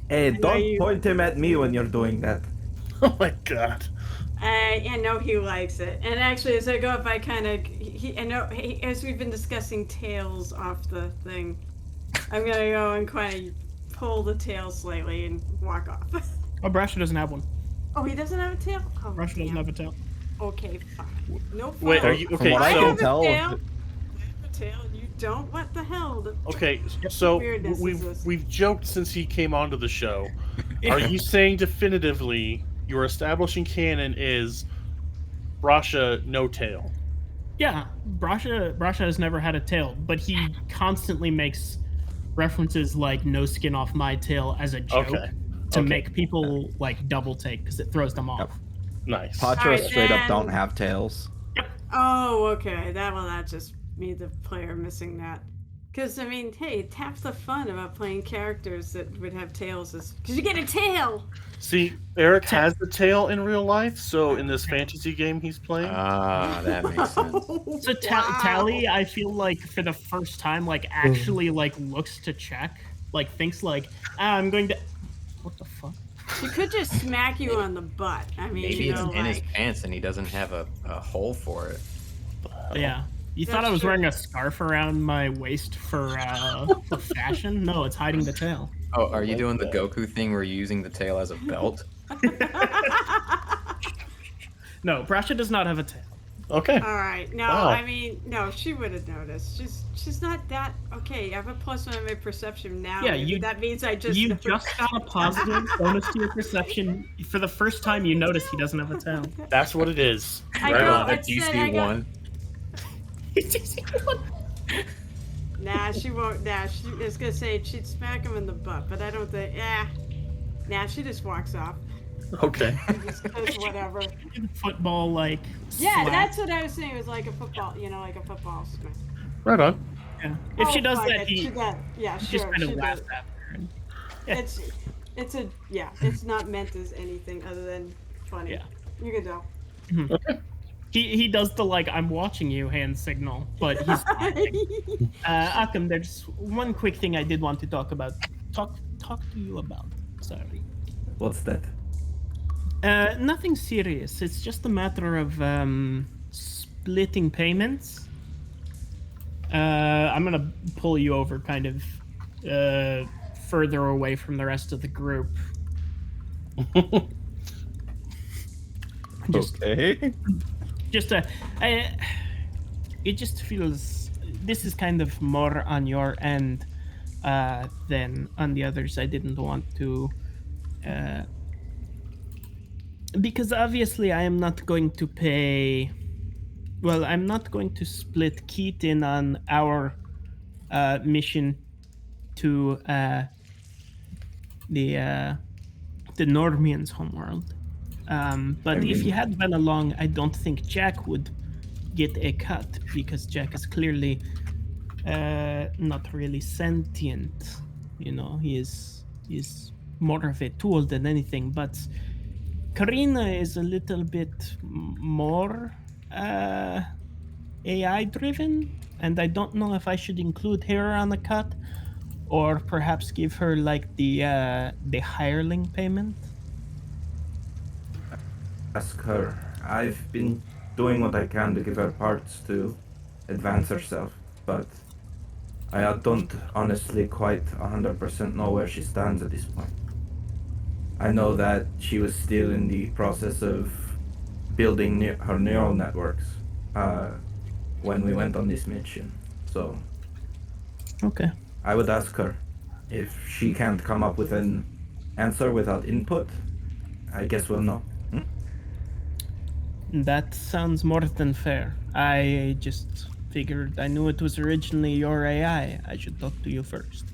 know don't you- point him at me when you're doing that. Oh my god. I know he likes it. And actually, as I go up, I kind of, as we've been discussing tails off the thing, I'm going to go and kind of pull the tail slightly and walk off. Oh, Brasha doesn't have one. Oh, he doesn't have a tail? Oh, Brasha doesn't damn. have a tail. Okay, fine. No fun. Wait, are you From okay? what I I So can have tell, a tail. I have a tail, and you don't? What the hell? okay, so weirdness is this? we've joked since he came onto the show. Are you saying definitively your establishing canon is Brasha no tail? Yeah, Brasha has never had a tail, but he constantly makes references like "no skin off my tail" as a joke Okay. to Okay. make people like double take because it throws them off. Nice. Pachos Alright, straight up don't then- have tails. Oh, okay. That's just me, the player, missing that. Because, I mean, hey, half the fun about playing characters that would have tails is because you get a tail! See, Eric has the tail in real life, so in this fantasy game he's playing. Ah, that makes sense. So Tally, I feel like for the first time, like actually like looks to check, like thinks like, I'm going to. What the fuck? She could just smack you on the butt. I mean, Maybe you it's know, in his like... pants and he doesn't have a hole for it. Yeah. You thought That's I was true. wearing a scarf around my waist for fashion? No, it's hiding the tail. Oh, are you doing the Goku thing where you're using the tail as a belt? No, Brasha does not have a tail. Okay. Alright, no, Wow. I mean, no, she would have noticed. She's not that... Okay, I have a +1 on my perception now. Yeah, Maybe you- that means I just... You never- just got a positive bonus to your perception. For the first time, you notice he doesn't have a tail. That's what it is. I Right know, on. I At said I got... DC1. Nah, she won't. Nah, she was gonna say she'd smack him in the butt, but I don't think. Nah, she just walks off. Okay. Just does whatever. Football, like. Yeah, slap. that's what I was saying. It was like a football, like a football smack. Right on. Yeah. If she Oh, does fuck that, it, he she got, yeah, just sure. kind of She laughs does. at her. And, It's not meant as anything other than funny. Yeah. You can tell. Okay. he does the like I'm watching you hand signal, but he's laughing. Akam, there's one quick thing I did want to talk about. Talk to you about. Sorry. What's that? Nothing serious. It's just a matter of splitting payments. I'm gonna pull you over kind of further away from the rest of the group. Okay. It just feels this is kind of more on your end than on the others. I didn't want to because obviously I am not going to pay. Well, I'm not going to split Keaton on our mission to the Normians' homeworld. But if he had been along, I don't think Jack would get a cut because Jack is clearly not really sentient. You know, he's more of a tool than anything. But Karina is a little bit more AI driven, and I don't know if I should include her on the cut or perhaps give her like the hireling payment. Ask her. I've been doing what I can to give her parts to advance herself, but I don't honestly quite 100% know where she stands at this point. I know that she was still in the process of building her neural networks when we went on this mission, so Okay. I would ask her. If she can't come up with an answer without input, I guess we'll know. That sounds more than fair. I just figured I knew it was originally your AI. I should talk to you first.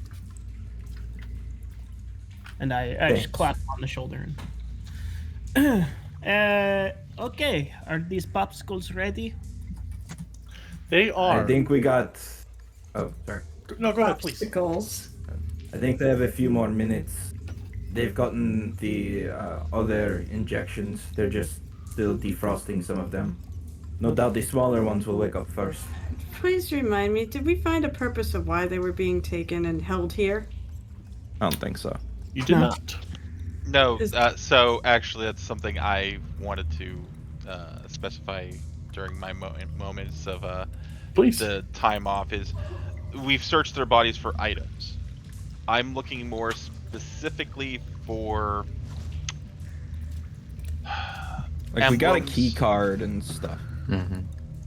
And I just clapped on the shoulder. Okay, are these popsicles ready? They are. I think we got... Oh, sorry. No, go ahead, please. Popsicles. I think they have a few more minutes. They've gotten the other injections. They're just still defrosting some of them. No doubt the smaller ones will wake up first. Please remind me, did we find a purpose of why they were being taken and held here? I don't think so. You did No. not. No, Is- so actually that's something I wanted to specify during my moments of Please. the time off is we've searched their bodies for items. I'm looking more specifically for Like we got a emblems. key card and stuff. Mm-hmm.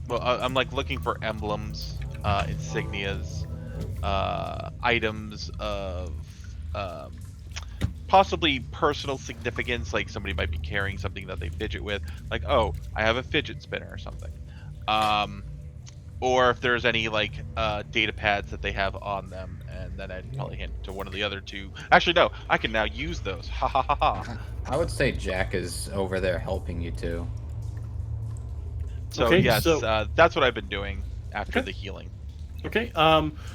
Well, I'm like looking for emblems, insignias, items of possibly personal significance. Like somebody might be carrying something that they fidget with. Like, oh, I have a fidget spinner or something. or if there's any like data pads that they have on them, and then I'd probably hand it to one of the other two. Actually, no, I can now use those. Ha ha ha ha. I would say Jack is over there helping you too. So Okay, yes, so- that's what I've been doing after Okay. the healing. Okay.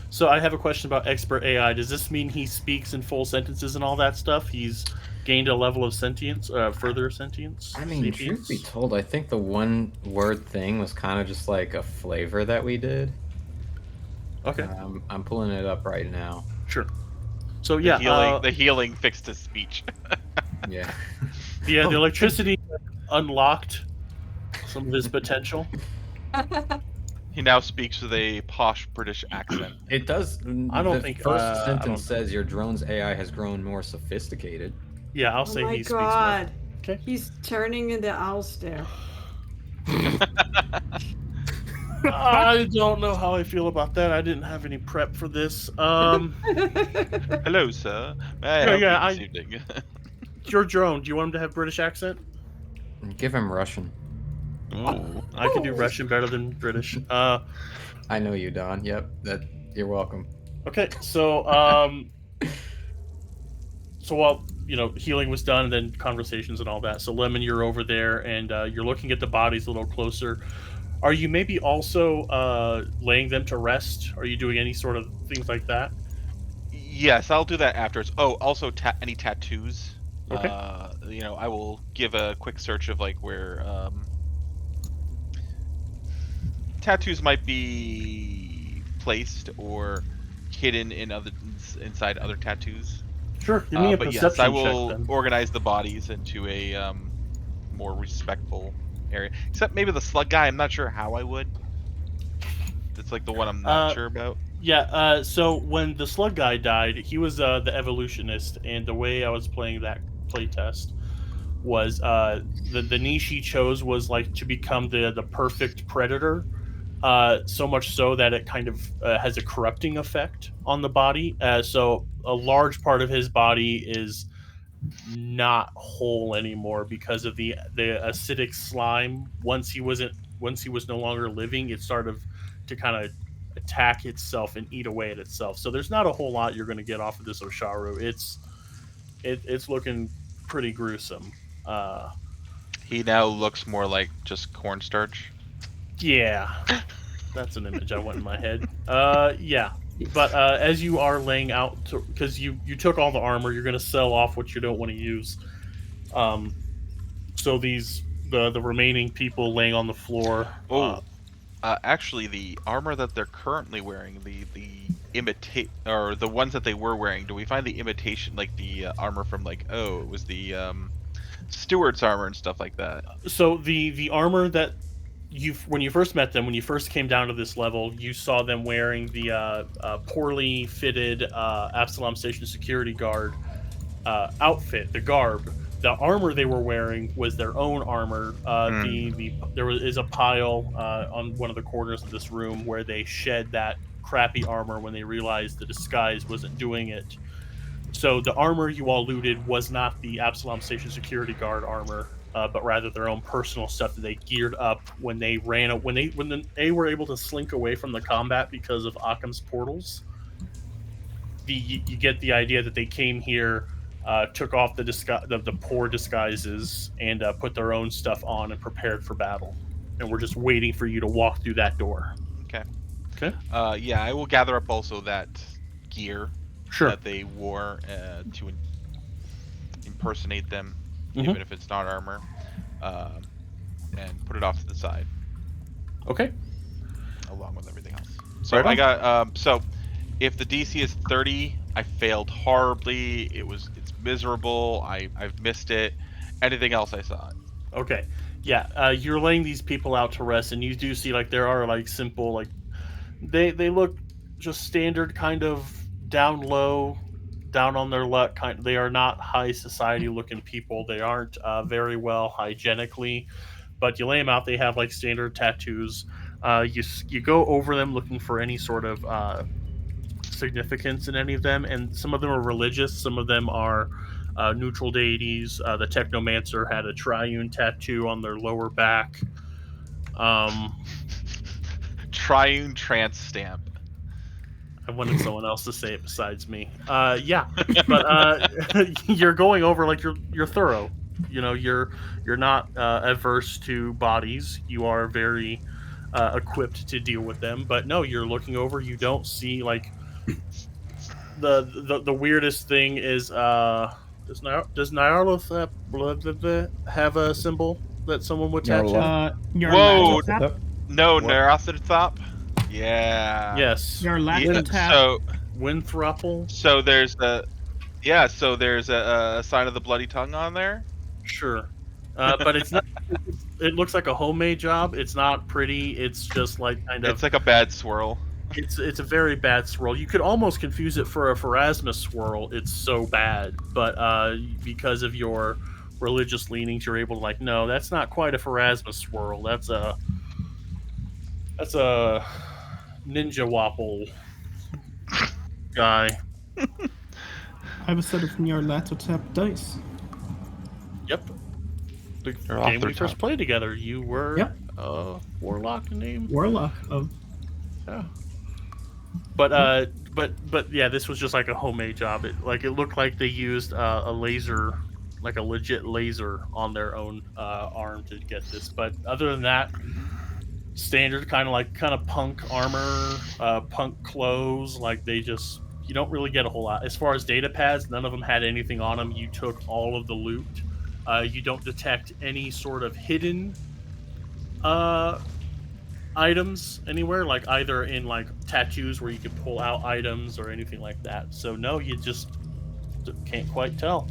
So I have a question about expert AI. Does this mean he speaks in full sentences and all that stuff? He's gained a level of sentience, further sentience. I mean, truth be sapience? told, I think the one word thing was kind of just like a flavor that we did. Okay. I'm pulling it up right now. Sure. So The yeah, the healing fixed his speech. Yeah. the electricity unlocked some of his potential. He now speaks with a posh British accent. It does. I don't the think, first I sentence don't- says your drone's AI has grown more sophisticated. Yeah, I'll Oh say my he god. speaks more. Okay. He's turning into Owlstare. I don't know how I feel about that. I didn't have any prep for this. Hello, sir. May I Yeah, help yeah, you this evening? Your drone. Do you want him to have British accent? Give him Russian. Ooh. I can do Russian better than British. I know you, Don. Yep. You're welcome. Okay, so so while healing was done, and then conversations and all that. So Lemon, you're over there, and you're looking at the bodies a little closer. Are you maybe also laying them to rest? Are you doing any sort of things like that? Yes, I'll do that afterwards. Oh, also any tattoos. Okay. I will give a quick search of like where tattoos might be placed or hidden inside other tattoos. Sure. Give me a But perception yes, I will check then. organize the bodies into a more respectful area. Except maybe the slug guy. I'm not sure how I would. It's like the one I'm not sure about. Yeah, so when the slug guy died, he was the evolutionist, and the way I was playing that playtest was the niche he chose was like to become the perfect predator, so much so that it kind of has a corrupting effect on the body. So a large part of his body is not whole anymore because of the acidic slime. Once he was no longer living, it started to kind of attack itself and eat away at itself. So there's not a whole lot you're going to get off of this Osharu. It's looking pretty gruesome. He now looks more like just cornstarch. Yeah, that's an image I want in my head. Yeah. But as you are laying out, because you took all the armor, you're going to sell off what you don't want to use. So the remaining people laying on the floor. Actually, the armor that they're currently wearing, the imitate or the ones that they were wearing, do we find the imitation, like the armor from like it was the Stewart's armor and stuff like that? So the armor that when you first met them, when you first came down to this level, you saw them wearing the poorly fitted Absalom Station security guard outfit, the garb. The armor they were wearing was their own armor. There is a pile on one of the corners of this room where they shed that crappy armor when they realized the disguise wasn't doing it. So the armor you all looted was not the Absalom Station security guard armor, but rather their own personal stuff that they geared up when they they were able to slink away from the combat because of Occam's portals. You get the idea that they came here, took off the poor disguises, and put their own stuff on and prepared for battle. And we're just waiting for you to walk through that door. Okay. Okay. Yeah, I will gather up also that gear Sure. that they wore to impersonate them, Mhm. even if it's not armor, and put it off to the side Okay. along with everything else. So Right on. I got so if the DC is 30, I failed horribly. It's miserable. I've missed it. Anything else I saw it. Okay. Yeah. You're laying these people out to rest, and you do see like there are like simple like they look just standard kind of down low, down on their luck kind. They are not high society looking people. They aren't very well hygienically, but you lay them out. They have like standard tattoos. You go over them looking for any sort of significance in any of them, and some of them are religious. Some of them are neutral deities. The Technomancer had a triune tattoo on their lower back. triune trance stamp. I wanted someone else to say it besides me. Yeah, but you're going over like you're thorough. You know, you're not averse to bodies. You are very equipped to deal with them. But no, you're looking over. You don't see like the weirdest thing is does Nyarlathotep have a symbol that someone would tattoo? Your Whoa. Latotap. No, What? Nyarlathotep. Yeah. Yes. Your Yeah, Latotap. So Winthrapple. so there's a sign of the bloody tongue on there. Sure. But it's not. It looks like a homemade job. It's not pretty. It's just like kind of. It's like a bad swirl. It's a very bad swirl. You could almost confuse it for a Pharasma swirl. It's so bad, but because of your religious leanings, you're able to like, no, that's not quite a Pharasma swirl. That's a ninja wapple guy. I have a set of Nyarlathotep dice. Yep. The They're off game their we first top. played together, you were Yep. warlock name. Warlock of. Yeah. But yeah, this was just like a homemade job. It looked like they used a laser, like a legit laser, on their own arm to get this. But other than that, standard kind of punk armor, punk clothes. Like you don't really get a whole lot. As far as data pads, none of them had anything on them. You took all of the loot. You don't detect any sort of hidden items anywhere, like either in like tattoos where you can pull out items or anything like that. So no, you just can't quite tell.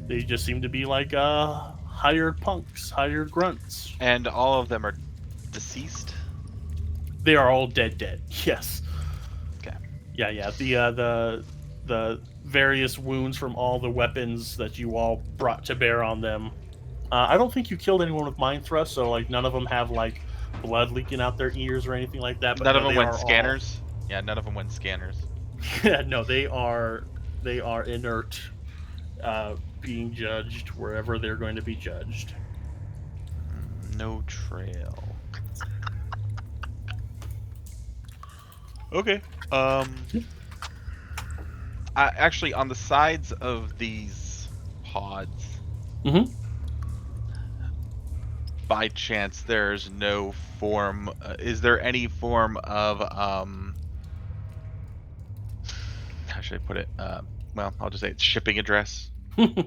They just seem to be like hired punks, hired grunts. And all of them are deceased. They are all dead. Yes. Okay. Yeah. The various wounds from all the weapons that you all brought to bear on them. I don't think you killed anyone with mind thrust, so like none of them have like blood leaking out their ears or anything like that. But None of no, them they went are scanners. Yeah, none of them went scanners. Yeah, no, they are inert, being judged wherever they're going to be judged. No trail. Okay. Actually, on the sides of these pods, Mm-hmm. by chance, there's no form. Is there any form of how should I put it? Well, I'll just say it's shipping address. You're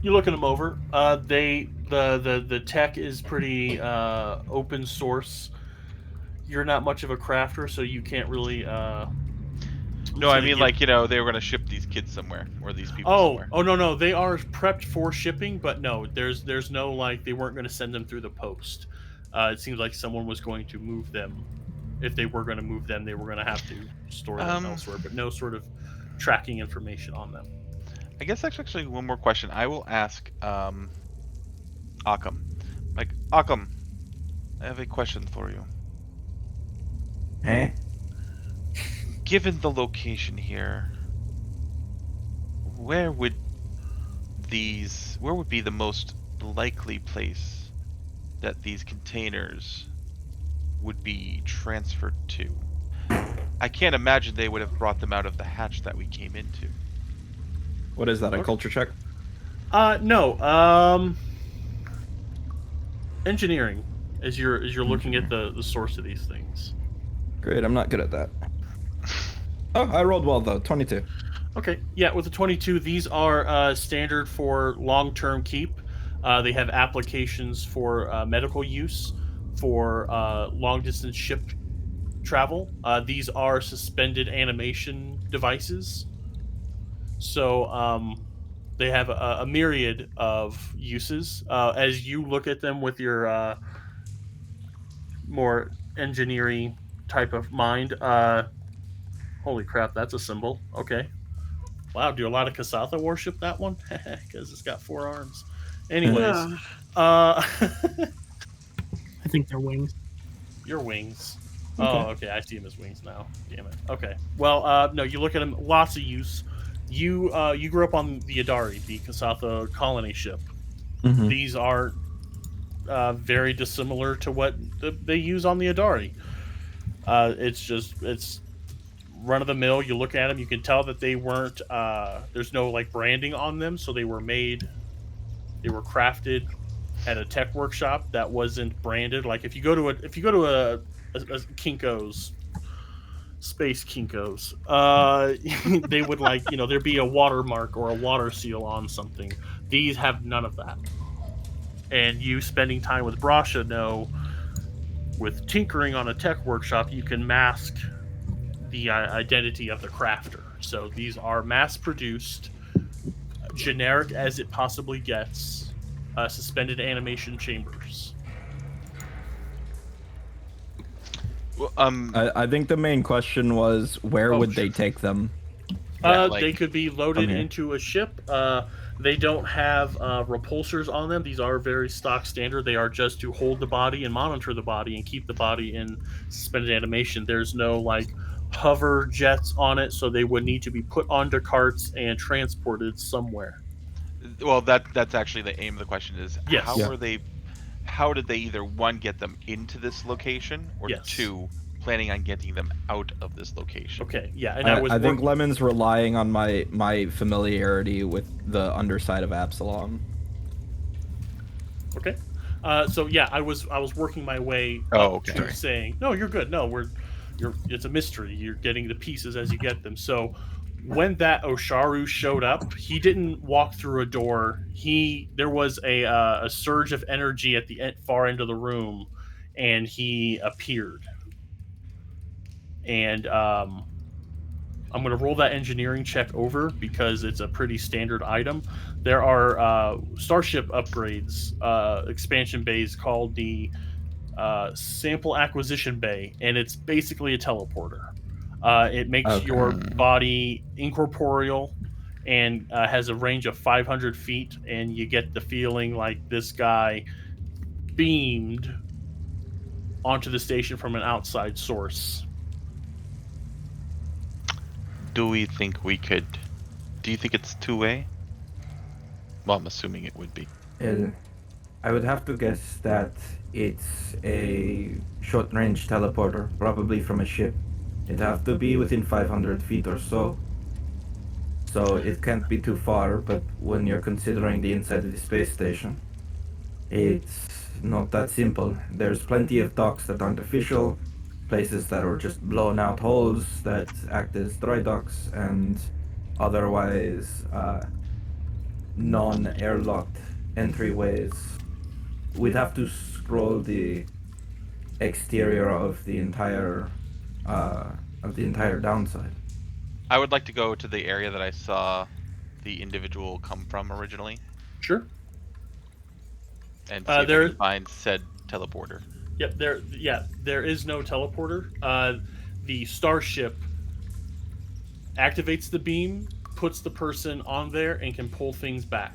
looking them over. The tech is pretty open source. You're not much of a crafter, so you can't really. No, I mean like they were gonna ship these kids somewhere or these people somewhere. Oh no, they are prepped for shipping, but no, there's no like they weren't going to send them through the post. It seems like someone was going to move them. If they were going to move them, they were going to have to store them elsewhere, but no sort of tracking information on them. I guess that's actually one more question. I will ask Occam. Like, Occam, I have a question for you. Eh? Given the location here, where would be the most likely place that these containers would be transferred to? I can't imagine they would have brought them out of the hatch that we came into. What is that? A culture check? No. Engineering, as you're looking at the source of these things. Great. I'm not good at that. Oh, I rolled well though. 22. Okay, yeah, with the 22, these are standard for long-term keep. They have applications for medical use, for long-distance ship travel. These are suspended animation devices. So they have a myriad of uses. As you look at them with your more engineering type of mind, holy crap, that's a symbol. Okay. Wow, do a lot of Kasatha worship that one? Because it's got 4 arms. Anyways, Yeah. I think they're wings. your wings. Okay. Oh, okay, I see them as wings now. Damn it. Okay. Well, no, you look at them, lots of use. You grew up on the Adari, the Kasatha colony ship. Mhm. These are very dissimilar to what they use on the Adari. It's run of the mill. You look at them, you can tell that they weren't. There's no like branding on them, so they were crafted at a tech workshop that wasn't branded. Like if you go to a Kinko's, Space Kinko's, they would like there'd be a watermark or a water seal on something. These have none of that. And you spending time with Brasha know, with tinkering on a tech workshop, you can mask the identity of the crafter. So these are mass-produced, generic as it possibly gets, suspended animation chambers. Well, I think the main question was where would they take them? They could be loaded into a ship. They don't have repulsors on them. These are very stock standard. They are just to hold the body and monitor the body and keep the body in suspended animation. There's no like hover jets on it, so they would need to be put onto carts and transported somewhere. well, that's actually the aim of the question is Yes. how did they either one get them into this location or Yes. two planning on getting them out of this location? Okay, yeah, and I think Lemon's relying on my familiarity with the underside of Absalom. Okay. So yeah, I was working my way Oh, up okay. to saying, no, you're good. No, it's a mystery. You're getting the pieces as you get them. So when that Osharu showed up, he didn't walk through a door. There was a surge of energy at the far end of the room, and he appeared. And I'm going to roll that engineering check over because it's a pretty standard item. There are starship upgrades, expansion bays called the Sample Acquisition Bay, and it's basically a teleporter. It makes your body incorporeal and has a range of 500 feet, and you get the feeling like this guy beamed onto the station from an outside source. Do we think we could? Do you think it's two-way? Well, I'm assuming it would be. I would have to guess that it's a short-range teleporter, probably from a ship. It'd have to be within 500 feet or so. So it can't be too far, but when you're considering the inside of the space station, it's not that simple. There's plenty of docks that aren't official, places that are just blown out holes that act as dry docks, and otherwise non-airlocked entryways. We'd have to scroll the exterior of the entire downside. I would like to go to the area that I saw the individual come from originally Sure. and see if I can find said teleporter. Yep, there is no teleporter. The starship activates the beam, puts the person on there, and can pull things back.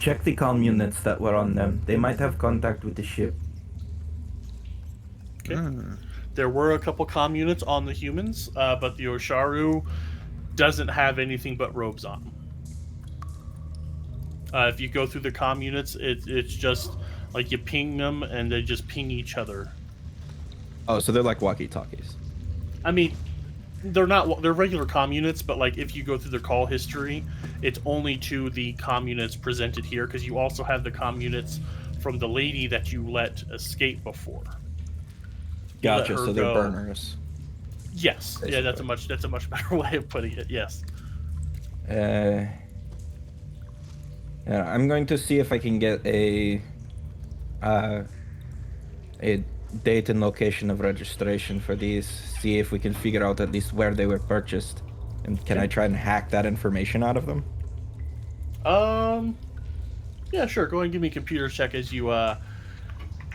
Check the comm units that were on them. They might have contact with the ship. Okay. There were a couple comm units on the humans, but the Osharu doesn't have anything but robes on. If you go through the comm units, it's just like you ping them and they just ping each other. Oh, so they're like walkie-talkies. I mean, they're regular comm units, but like if you go through their call history, it's only to the comm units presented here, because you also have the comm units from the lady that you let escape before. Gotcha. So they're burners. Yes. Basically. Yeah, that's a much better way of putting it. Yes. Yeah, I'm going to see if I can get a date and location of registration for these. See if we can figure out at least where they were purchased, and can I try and hack that information out of them? Yeah, sure. Go ahead and give me a computer check as you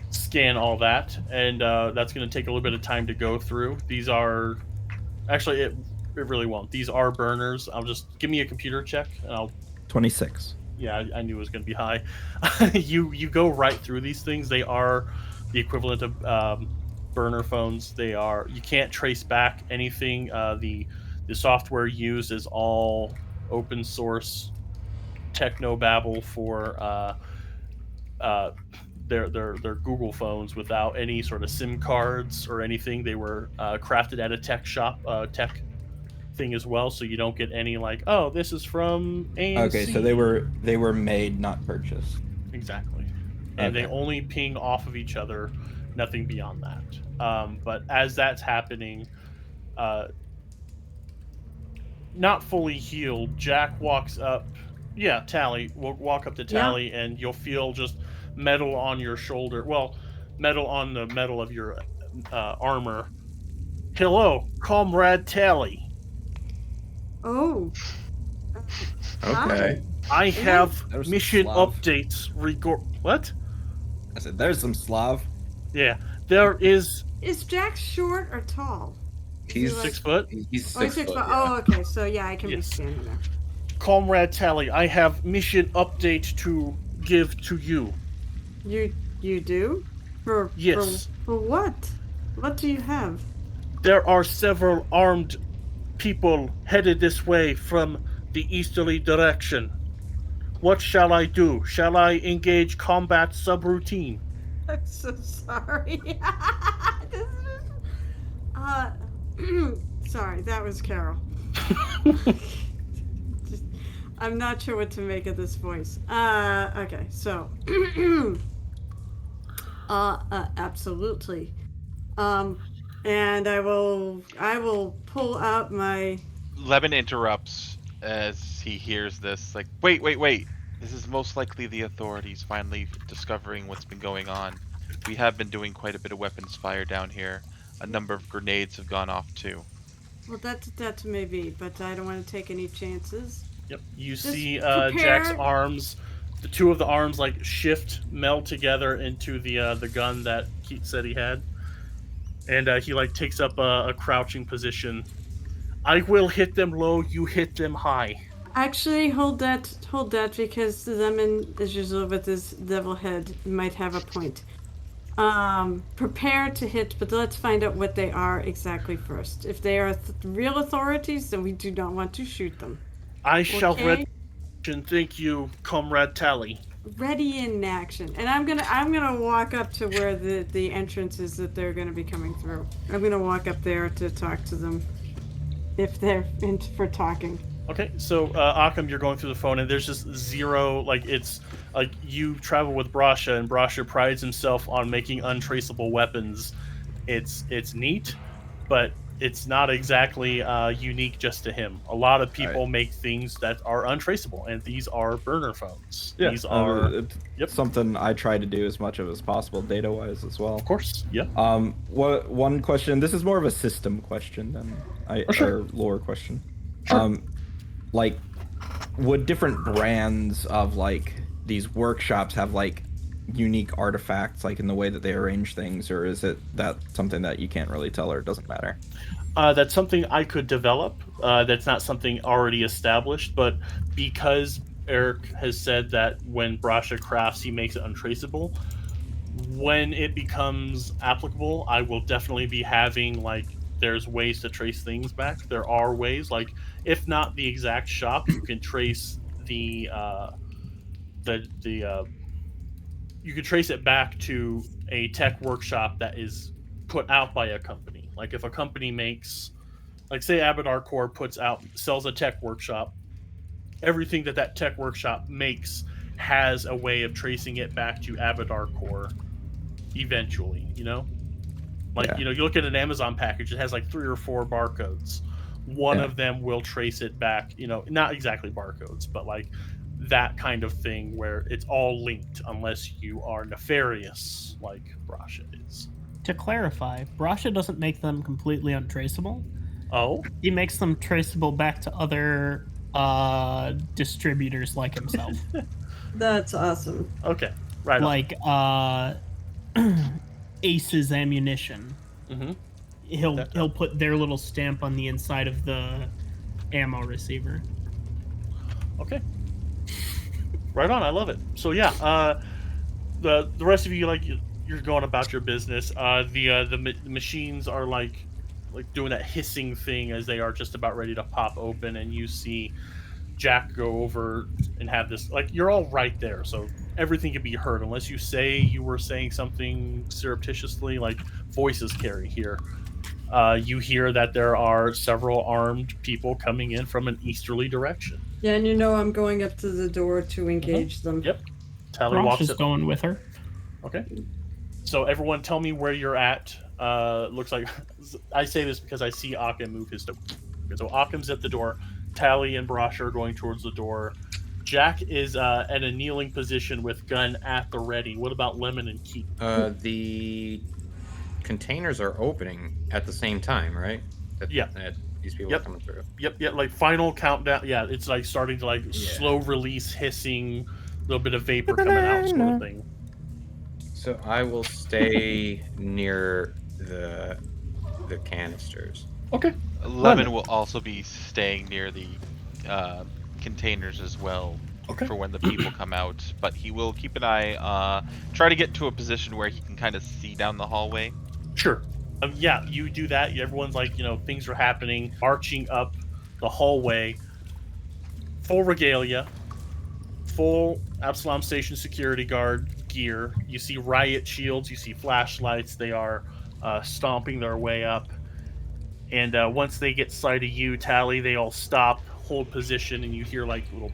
scan all that, and that's going to take a little bit of time to go through. These are actually it really won't. These are burners. I'll just give me a computer check, and I'll 26. Yeah, I knew it was going to be high. You go right through these things. They are the equivalent of burner phones. You can't trace back anything. The software used is all open source technobabble for their Google phones without any sort of SIM cards or anything. They were crafted at a tech shop, tech thing as well, so you don't get any like, oh, this is from AMC. Okay, so they were made, not purchased. Exactly. And they Okay. only ping off of each other, nothing beyond that. But as that's happening, not fully healed, Jack walks up. Yeah, Tally. We'll walk up to Tally, and you'll feel just metal on your shoulder. Well, metal on the metal of your armor. Hello, Comrade Tally. Oh. Okay. I have There's some mission Slav. updates What? I said, there's some Slav. Yeah, there is Is Jack short or tall? He's 6 foot. He's Oh, he's 6 6 foot. foot. Yeah. Oh, okay. So yeah, I can be Yes. standing there. Comrade Tally, I have mission update to give to you. You do? Yes. For what? What do you have? There are several armed people headed this way from the easterly direction. What shall I do? Shall I engage combat subroutine? I'm so sorry. This is- sorry, that was Carol. Just, I'm not sure what to make of this voice. Okay, so absolutely. And I will pull out my Levin interrupts as he hears this. Like, wait. This is most likely the authorities finally discovering what's been going on. We have been doing quite a bit of weapons fire down here. A number of grenades have gone off too. well that may be, but I don't want to take any chances. Yep. You Just see prepare- Jack's arms, the two of the arms like shift, meld together into the gun that Keith said he had. And he like takes up a crouching position. I will hit them low, you hit them high. Actually, hold that because Lemon, as usual with his devil head, might have a point. Prepare to hit, but let's find out what they are exactly first. If they are real authorities, then we do not want to shoot them. I shall Okay. ready action. Thank you, Comrade Tally. Ready in action, and I'm gonna walk up to where the entrance is that they're gonna be coming through. I'm gonna walk up there to talk to them, if they're in for talking. Okay, so Occam, you're going through the phone, and there's just zero. Like it's like you travel with Brasha, and Brasha prides himself on making untraceable weapons. It's neat, but it's not exactly unique just to him. A lot of people make things that are untraceable, and these are burner phones. Yeah, These are, it's something I try to do as much of as possible, data-wise as well. of course, yeah. One question. This is more of a system question than sure. or lore question. Sure. Like, would different brands of like these workshops have like unique artifacts, like in the way that they arrange things, or is it that something that you can't really tell, or it doesn't matter? That's something I could develop. That's not something already established, but because Eric has said that when Brasha crafts, he makes it untraceable. When it becomes applicable, I will definitely be having like there's ways to trace things back. There are ways, like if not the exact shop, you can trace you can trace it back to a tech workshop that is put out by a company. Like if a company makes, like say Abadar Core sells a tech workshop, everything that tech workshop makes has a way of tracing it back to Abadar Core eventually, you know? Like, Yeah. you know, you look at an Amazon package, it has like 3 or 4 barcodes. One of them will trace it back, you know, not exactly barcodes, but like that kind of thing where it's all linked unless you are nefarious like Brasha is. To clarify, Brasha doesn't make them completely untraceable. Oh? He makes them traceable back to other distributors like himself. That's awesome. Okay. Right on. Like Ace's ammunition. Mm-hmm. He'll put their little stamp on the inside of the ammo receiver. Okay. Right on. I love it. So yeah, the rest of you, like, you're going about your business. The machines are like doing that hissing thing as they are just about ready to pop open, and you see Jack go over and have this, like, you're all right there, so everything can be heard unless you say you were saying something surreptitiously, like voices carry here. You hear that there are several armed people coming in from an easterly direction. Yeah, and I'm going up to the door to engage them. Yep. Tally Rosh walks is up. going with her. Okay. So everyone, tell me where you're at. Looks like I say this because I see Akim move his door. Okay, so Akim's at the door. Tally and Brosh are going towards the door. Jack is at a kneeling position with gun at the ready. What about Lemon and Keith? The containers are opening at the same time, right? Yeah. That these people Yep. are coming through. Yep, like final countdown. Yeah, it's like starting to like Yeah. slow release, hissing, little bit of vapor coming out, sort of thing. So I will stay near the canisters. Okay. Lemon will also be staying near the containers as well. Okay. For when the people come out, but he will keep an eye, try to get to a position where he can kind of see down the hallway. Sure. Yeah, you do that. Everyone's like, things are happening, marching up the hallway. Full regalia, full Absalom Station security guard gear. You see riot shields, you see flashlights. They are stomping their way up. And once they get sight of you, Tally, they all stop, hold position, and you hear like little...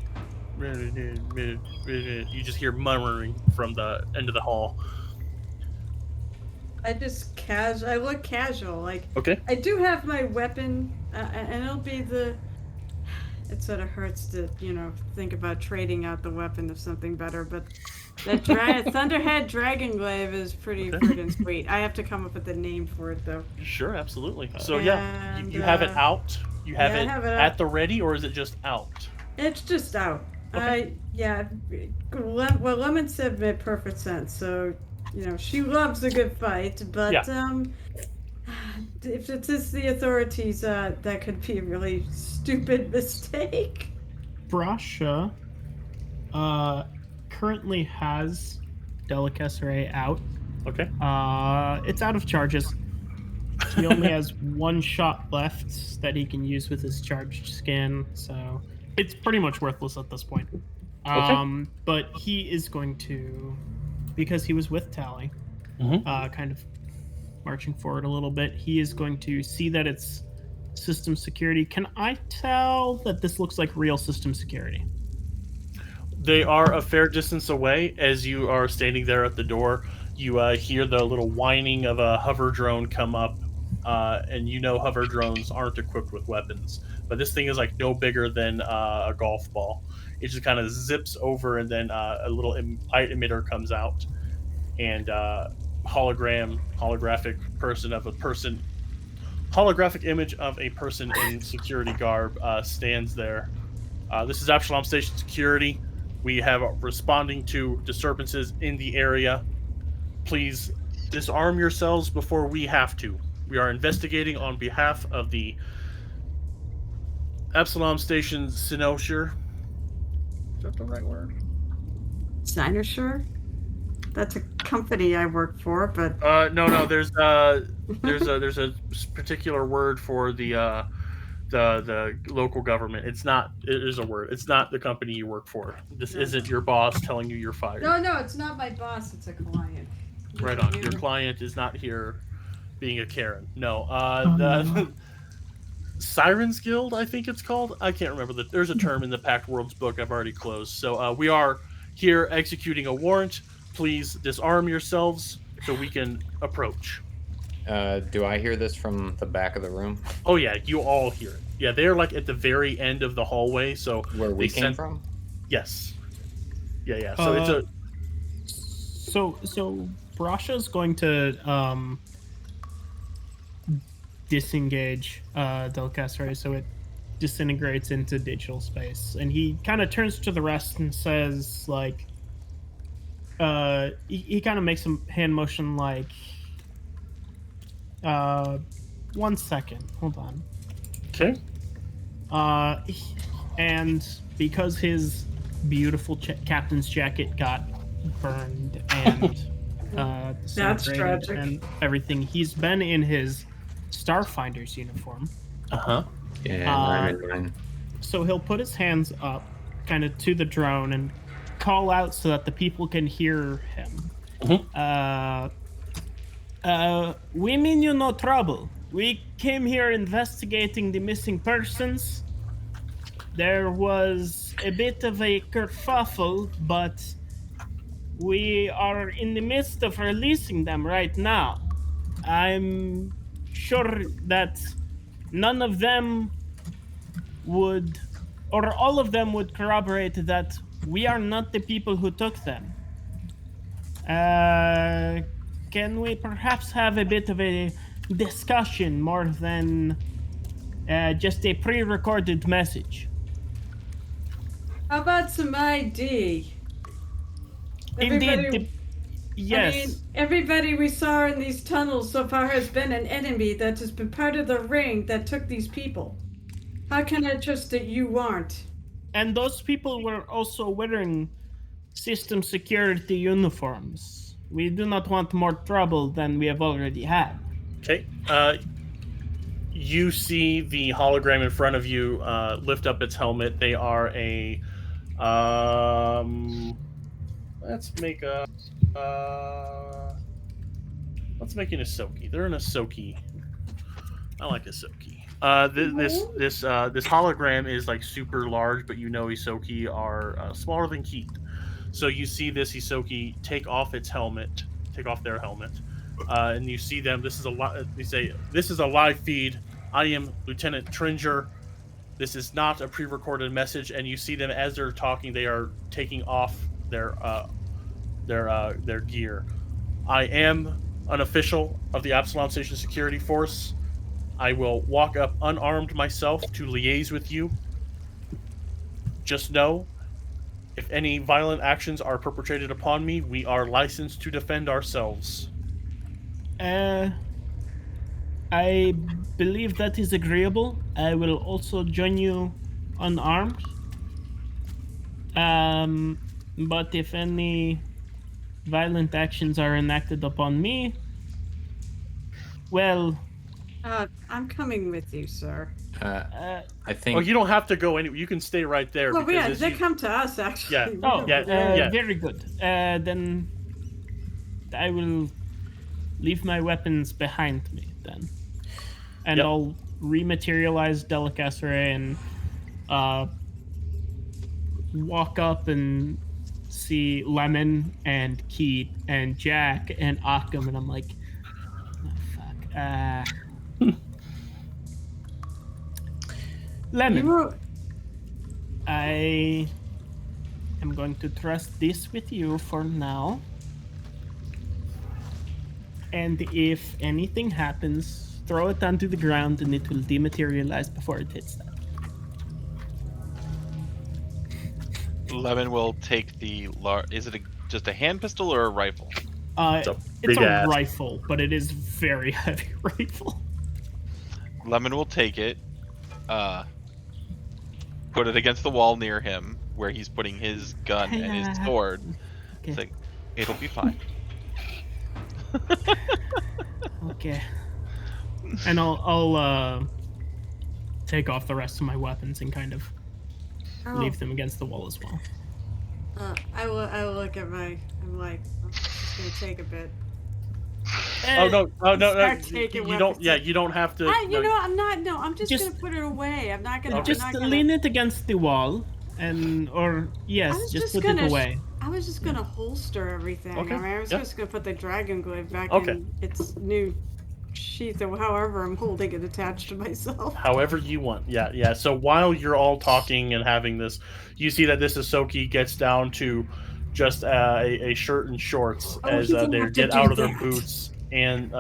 You just hear murmuring from the end of the hall. I look casual. Like, Okay. I do have my weapon, and it'll be it sort of hurts to, think about trading out the weapon of something better, but that Thunderhead Dragon Glaive is pretty friggin' sweet. I have to come up with a name for it, though. Sure, absolutely. So, And, you have it out? You have I it have it at out. the ready, or is it just out? It's just out. Okay. What Lemon said made perfect sense. So, she loves a good fight, but if it is the authorities, that could be a really stupid mistake. Brasha currently has Delicacy out. Okay. It's out of charges. He only has one shot left that he can use with his charged skin, so it's pretty much worthless at this point. But he is going to, because he was with Tally, kind of marching forward a little bit, he is going to see that it's system security. Can I tell that this looks like real system security? They are a fair distance away. As you are standing there at the door, you hear the little whining of a hover drone come up, and hover drones aren't equipped with weapons. But this thing is like no bigger than a golf ball. It just kind of zips over, and then a little light emitter comes out, and holographic image of a person in security garb stands there. This is Absalom Station Security. We have responding to disturbances in the area. Please disarm yourselves before we have to. We are investigating on behalf of the Absalom Station Cynosure. Is that the right word? Cynosure? That's a company I work for, but No. There's a particular word for the local government. It is a word. It's not the company you work for. This isn't your boss telling you you're fired. no, it's not my boss. It's a client. Right on. Your client is not here being a Karen. No. The Sirens Guild, I think it's called. I can't remember. There's a term in the Packed Worlds book I've already closed. So we are here executing a warrant. Please disarm yourselves so we can approach. Do I hear this from the back of the room? Oh yeah, you all hear it. Yeah, they're like at the very end of the hallway. So Where we came from? Yes. Yeah. So it's a. So Brasha's going to disengage Delicacy, so it disintegrates into digital space, and he kind of turns to the rest and says, like, he kind of makes a hand motion, like, 1 second, hold on. Okay. And because his beautiful captain's jacket got burned and That's tragic. and everything, he's been in his Starfinder's uniform. Yeah, I'm in mine. So he'll put his hands up kind of to the drone and call out so that the people can hear him. We mean you no trouble. We came here investigating the missing persons. There was a bit of a kerfuffle, but we are in the midst of releasing them right now. I'm sure that none of them would, or all of them would corroborate that we are not the people who took them. Can we perhaps have a bit of a discussion more than just a pre-recorded message? How about some ID? Indeed, yes. I mean, everybody we saw in these tunnels so far has been an enemy that has been part of the ring that took these people. How can I trust that you aren't? And those people were also wearing system security uniforms. We do not want more trouble than we have already had. Okay. You see the hologram in front of you lift up its helmet. They are a... let's make an Ahsoki. They're an Ahsoki. I like Ahsoki. This hologram is like super large, but you know Ahsoki are smaller than Keith. So you see this Ahsoki take off their helmet, and you see them. This is they say, "This is a live feed. I am Lieutenant Tringer. This is not a pre-recorded message." And you see them as they're talking. They are taking off their gear. I am an official of the Absalom Station Security Force. I will walk up unarmed myself to liaise with you. Just know, if any violent actions are perpetrated upon me, we are licensed to defend ourselves. I believe that is agreeable. I will also join you unarmed. But if any violent actions are enacted upon me, well... I'm coming with you, sir. I think... Oh, you don't have to go anywhere. You can stay right there. Well, yeah, they come to us, actually. Yeah. Oh, yeah. Very good. Then I will leave my weapons behind me, then. And I'll rematerialize Delicaceres and walk up and see Lemon and Keith and Jack and Occam, and I'm like, oh, fuck. Lemon, I am going to trust this with you for now. And if anything happens, throw it onto the ground and it will dematerialize before it hits that. Lemon will take the is it just a hand pistol or a rifle? It's a rifle, but it is very heavy rifle. Lemon will take it, put it against the wall near him, where he's putting his gun and his sword. Okay. It's like, it'll be fine. Okay. And I'll take off the rest of my weapons and kind of leave them against the wall as well. I will look at I'm like, it's just gonna take a bit. No! You don't. Yeah, you don't have to. I'm not. No, I'm just gonna put it away. I'm not gonna. Just lean it against the wall, just put it away. I was just gonna holster everything. Okay. I mean, I was just gonna put the dragon glaive back Okay. in its new sheath, or however I'm holding it attached to myself. However you want. Yeah. So while you're all talking and having this, you see that this Ahsoki gets down to just a shirt and shorts as they get out of their boots and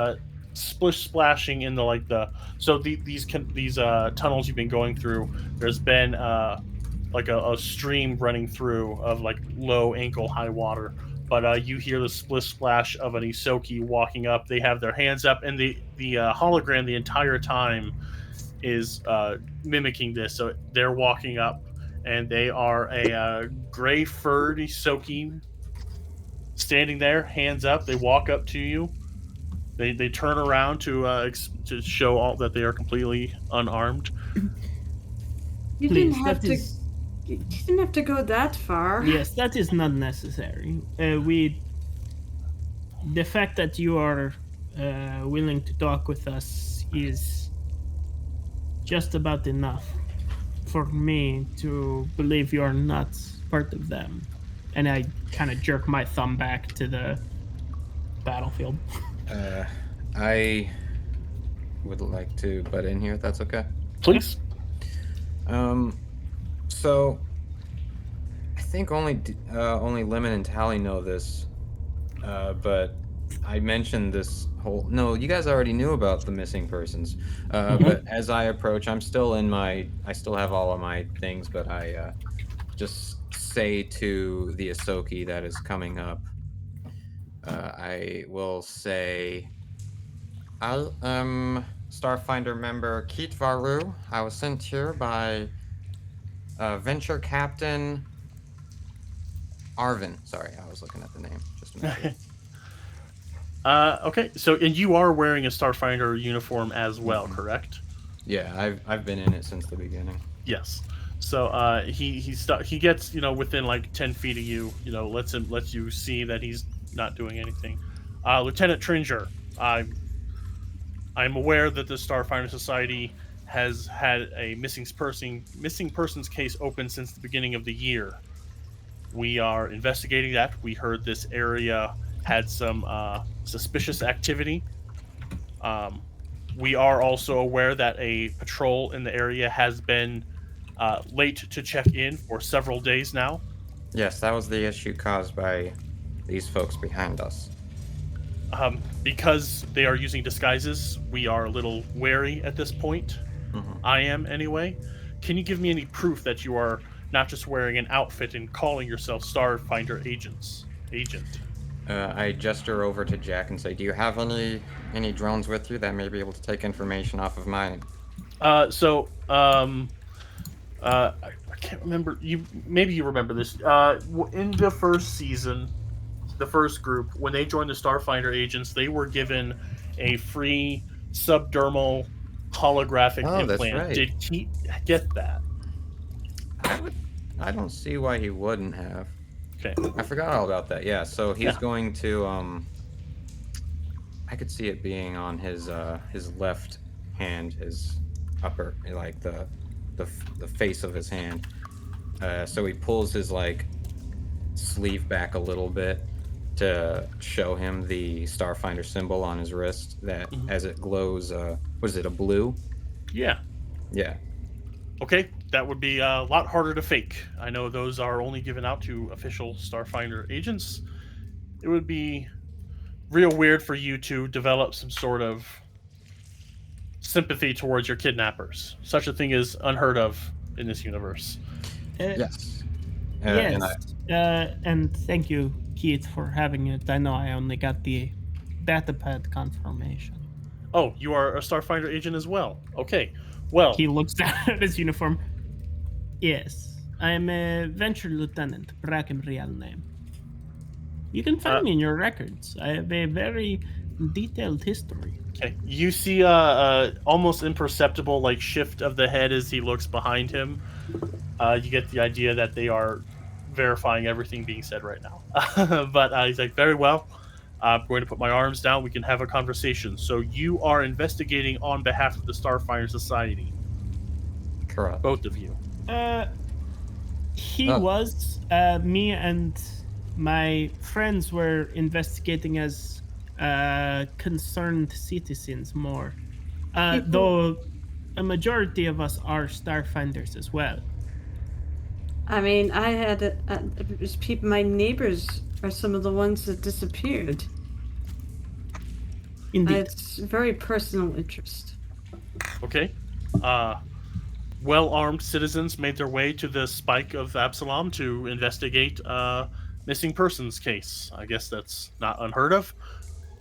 splish splashing in these tunnels you've been going through. There's been like a stream running through of like low ankle high water, but you hear the splish splash of an Ahsoki walking up. They have their hands up, and the hologram the entire time is mimicking this. So they're walking up, and they are a gray furred Ahsoki standing there, hands up. They walk up to you. They turn around to show all that they are completely unarmed. You Please, didn't have to. You didn't have to go that far. Yes, that is not necessary. The fact that you are willing to talk with us is just about enough for me to believe you are not part of them. And I kind of jerk my thumb back to the battlefield. I would like to butt in here, if that's okay. Please. So I think only Lemon and Tally know this, but I mentioned this whole. No, you guys already knew about the missing persons. But as I approach, I still have all of my things, but I just say to the Ahsoki that is coming up. I will say, I am Starfinder member Keith Varu. I was sent here by Venture Captain Arvin. Sorry, I was looking at the name just to make sure. Okay, so and you are wearing a Starfinder uniform as well, correct? Yeah, I've been in it since the beginning. Yes. So he gets within like 10 feet of you. Lets you see that he's not doing anything. Lieutenant Tringer, I'm aware that the Starfinder Society has had a missing persons case open since the beginning of the year. We are investigating that. We heard this area had some suspicious activity. We are also aware that a patrol in the area has been late to check in for several days now. Yes, that was the issue caused by these folks behind us. Because they are using disguises, we are a little wary at this point. I am, anyway. Can you give me any proof that you are not just wearing an outfit and calling yourself Starfinder agent? I gesture over to Jack and say, "Do you have any drones with you that may be able to take information off of mine?" I can't remember. Maybe you remember this. In the first season, the first group, when they joined the Starfinder agents, they were given a free subdermal holographic implant. That's right. Did he get that? I don't see why he wouldn't have. Okay. I forgot all about that. Yeah, so he's going to I could see it being on his left hand, his upper, like the face of his hand. So he pulls his sleeve back a little bit to show him the Starfinder symbol on his wrist that as it glows, was it a blue? Yeah. Yeah. Okay, that would be a lot harder to fake. I know those are only given out to official Starfinder agents. It would be real weird for you to develop some sort of sympathy towards your kidnappers. Such a thing is unheard of in this universe. Yes. Yes. And thank you, Keith, for having it. I know I only got the datapad confirmation. Oh, you are a Starfinder agent as well. Okay. Well, he looks down at his uniform. Yes, I am a Venture Lieutenant, Bracken real name. You can find me in your records. I have a very detailed history. Okay. You see almost imperceptible shift of the head as he looks behind him. You get the idea that they are verifying everything being said right now. But he's like, very well. I'm going to put my arms down. We can have a conversation. So you are investigating on behalf of the Starfinder Society. Correct. Both of you. He was. Me and my friends were investigating as concerned citizens more. Though a majority of us are Starfinders as well. I mean, I had people. My neighbors are some of the ones that disappeared. Indeed. It's very personal interest. Okay. Well-armed citizens made their way to the Spike of Absalom to investigate missing persons case. I guess that's not unheard of.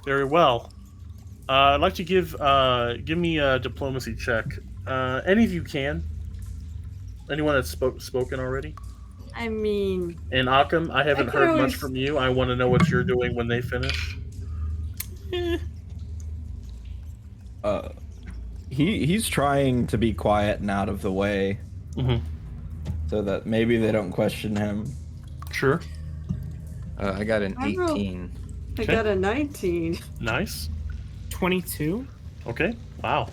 Very well. I'd like to give me a diplomacy check. Any of you can. Anyone that's spoken already? I mean... And Occam, I haven't heard much from you. I want to know what you're doing when they finish. He's trying to be quiet and out of the way. so that maybe they don't question him. Sure. I got an I rolled- 18. I Okay. got a 19. Nice. 22. Okay. Wow.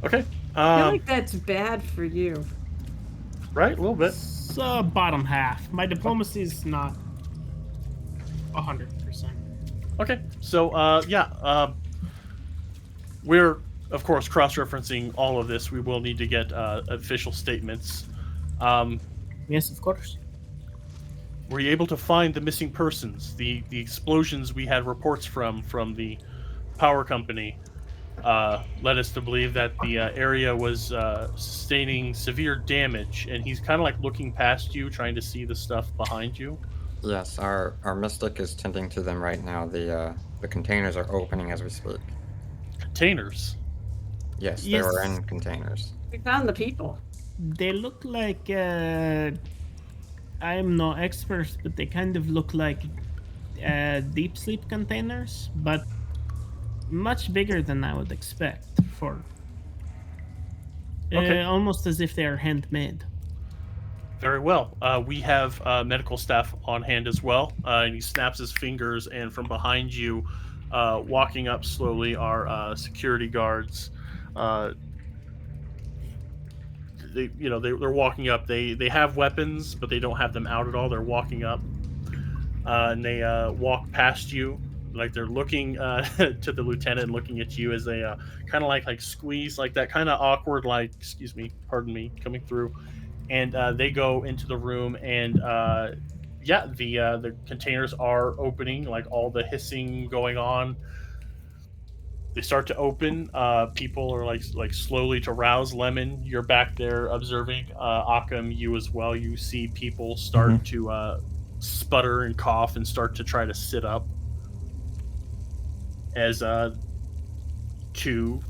Okay. I feel like that's bad for you. Right, a little bit. So bottom half. My diplomacy is not 100%. Okay. So, we're of course cross-referencing all of this. We will need to get official statements. Yes, of course. Were you able to find the missing persons? The explosions we had reports from the power company led us to believe that the area was sustaining severe damage, and he's kind of like looking past you, trying to see the stuff behind you. Yes, our mystic is tending to them right now. The containers are opening as we speak. Containers. Yes, they Yes. were in containers. We found the people. They look like I'm no expert, but they kind of look like deep sleep containers, but much bigger than I would expect for Okay. almost as if they are handmade. Very well. We have medical staff on hand as well. And he snaps his fingers, and from behind you, walking up slowly, are security guards. They're walking up. They have weapons, but they don't have them out at all. They're walking up, and they walk past you, like they're looking to the lieutenant and looking at you as they kind of like squeeze, like that kind of awkward, like excuse me, pardon me, coming through. And they go into the room, and the containers are opening, like all the hissing going on. They start to open. People are like slowly to rouse. Lemon, you're back there observing. Occam, you as well. You see people start to sputter and cough and start to try to sit up as two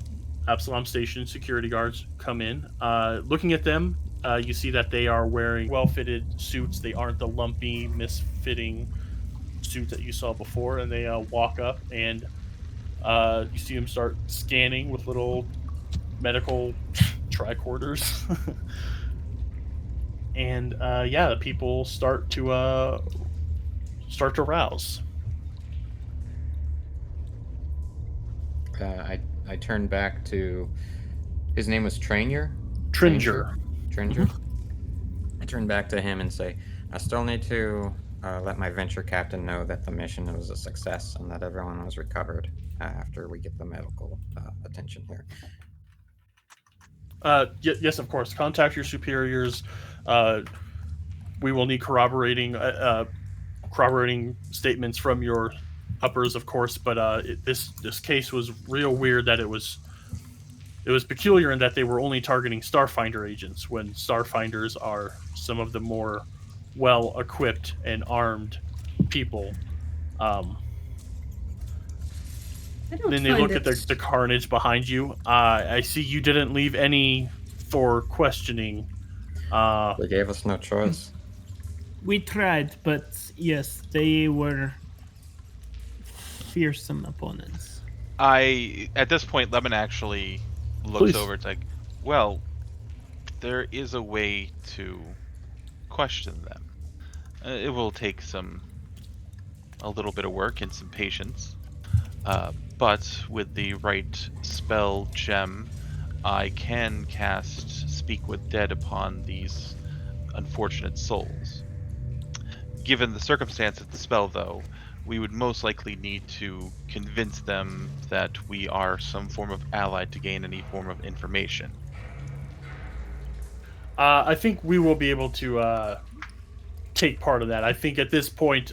Absalom Station security guards come in. Looking at them, you see that they are wearing well-fitted suits. They aren't the lumpy, misfitting suit that you saw before. And they walk up, and you see them start scanning with little medical tricorders. And the people start to rouse. I turn back to. His name was Trainier? Tringer. Tringer? I turn back to him and say, I still need to let my venture captain know that the mission was a success and that everyone was recovered after we get the medical attention here. Yes, of course. Contact your superiors. We will need corroborating statements from your uppers, of course. But this case was real weird. That it was peculiar in that they were only targeting Starfinder agents, when Starfinders are some of the more well-equipped and armed people. Then they look at the carnage behind you. I see you didn't leave any for questioning. They gave us no choice. We tried, but yes, they were fearsome opponents. At this point, Lemon actually looks Please. over. It's like, well, there is a way to question them. It will take a little bit of work and some patience. But with the right spell gem, I can cast Speak with Dead upon these unfortunate souls. Given the circumstance of the spell, though, we would most likely need to convince them that we are some form of ally to gain any form of information. I think we will be able to take part of that. I think at this point,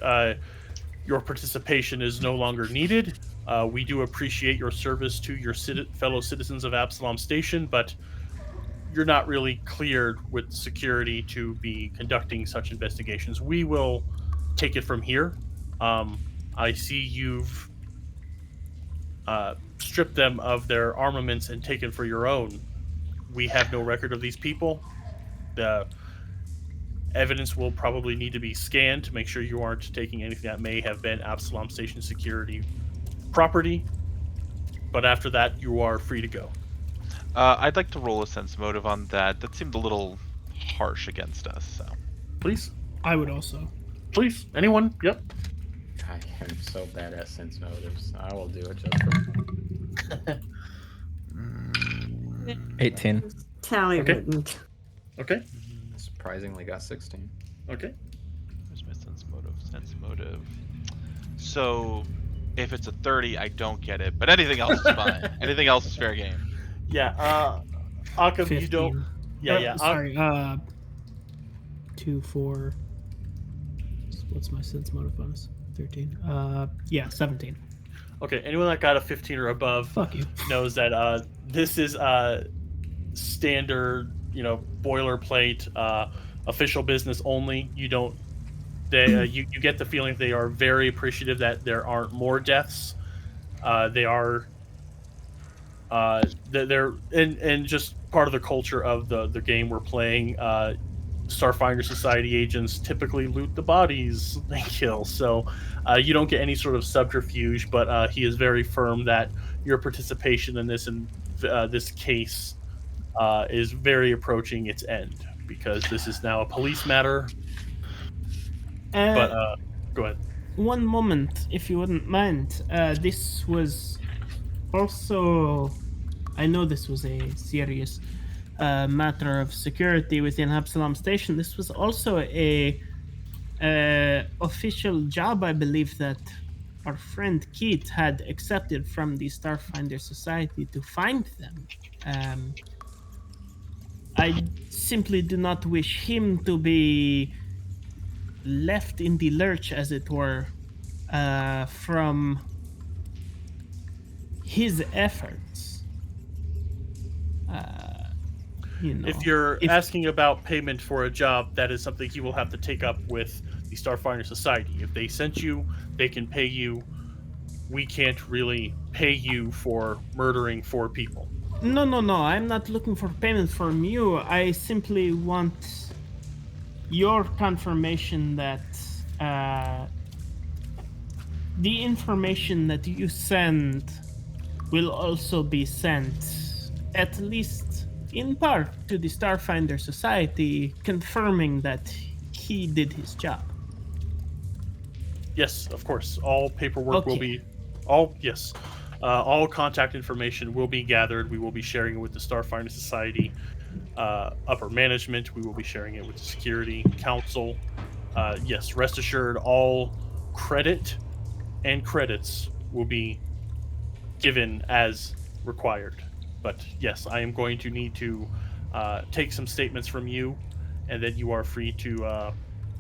your participation is no longer needed. We do appreciate your service to your fellow citizens of Absalom Station, but you're not really cleared with security to be conducting such investigations. We will take it from here. I see you've stripped them of their armaments and taken for your own. We have no record of these people. The evidence will probably need to be scanned to make sure you aren't taking anything that may have been Absalom Station security property. But after that, you are free to go. I'd like to roll a sense motive on that. That seemed a little harsh against us. So Please, I would also. please, anyone? Yep. I am so bad at sense motives. I will do it just for. 18. Tally Okay. wouldn't. Okay. Surprisingly got 16. Okay. where's my sense motive? Sense motive. So if it's a 30, I don't get it, but anything else is fine. Anything else is fair game. Yeah. Akam, 15. you don't. Yeah, yeah. Sorry. 2, 4. What's my sense motive bonus? 13. Yeah, 17. Okay. Anyone that got a 15 or above Fuck you. knows that this is standard, boilerplate, official business only. You don't. You get the feeling they are very appreciative that there aren't more deaths. They are. They're and just part of the culture of the game we're playing. Starfinder Society agents typically loot the bodies they kill, so you don't get any sort of subterfuge. But he is very firm that your participation in this case is very approaching its end, because this is now a police matter. But go ahead. One moment, if you wouldn't mind. This was also. I know this was a serious matter of security within Absalom Station. This was also a official job, I believe, that our friend Keith had accepted from the Starfinder Society to find them. I simply do not wish him to be left in the lurch, as it were, from his efforts. If you're asking about payment for a job, that is something he will have to take up with the Starfinder Society. If they sent you, they can pay you. We can't really pay you for murdering 4 people. No. I'm not looking for payment from you. I simply want your confirmation that the information that you send will also be sent, at least in part, to the Starfinder Society, confirming that he did his job. Yes, of course. All paperwork will be... all contact information will be gathered. We will be sharing it with the Starfinder Society upper management. We will be sharing it with the Security Council. Yes, rest assured, all credit and credits will be given as required. But yes, I am going to need to take some statements from you, and then you are free to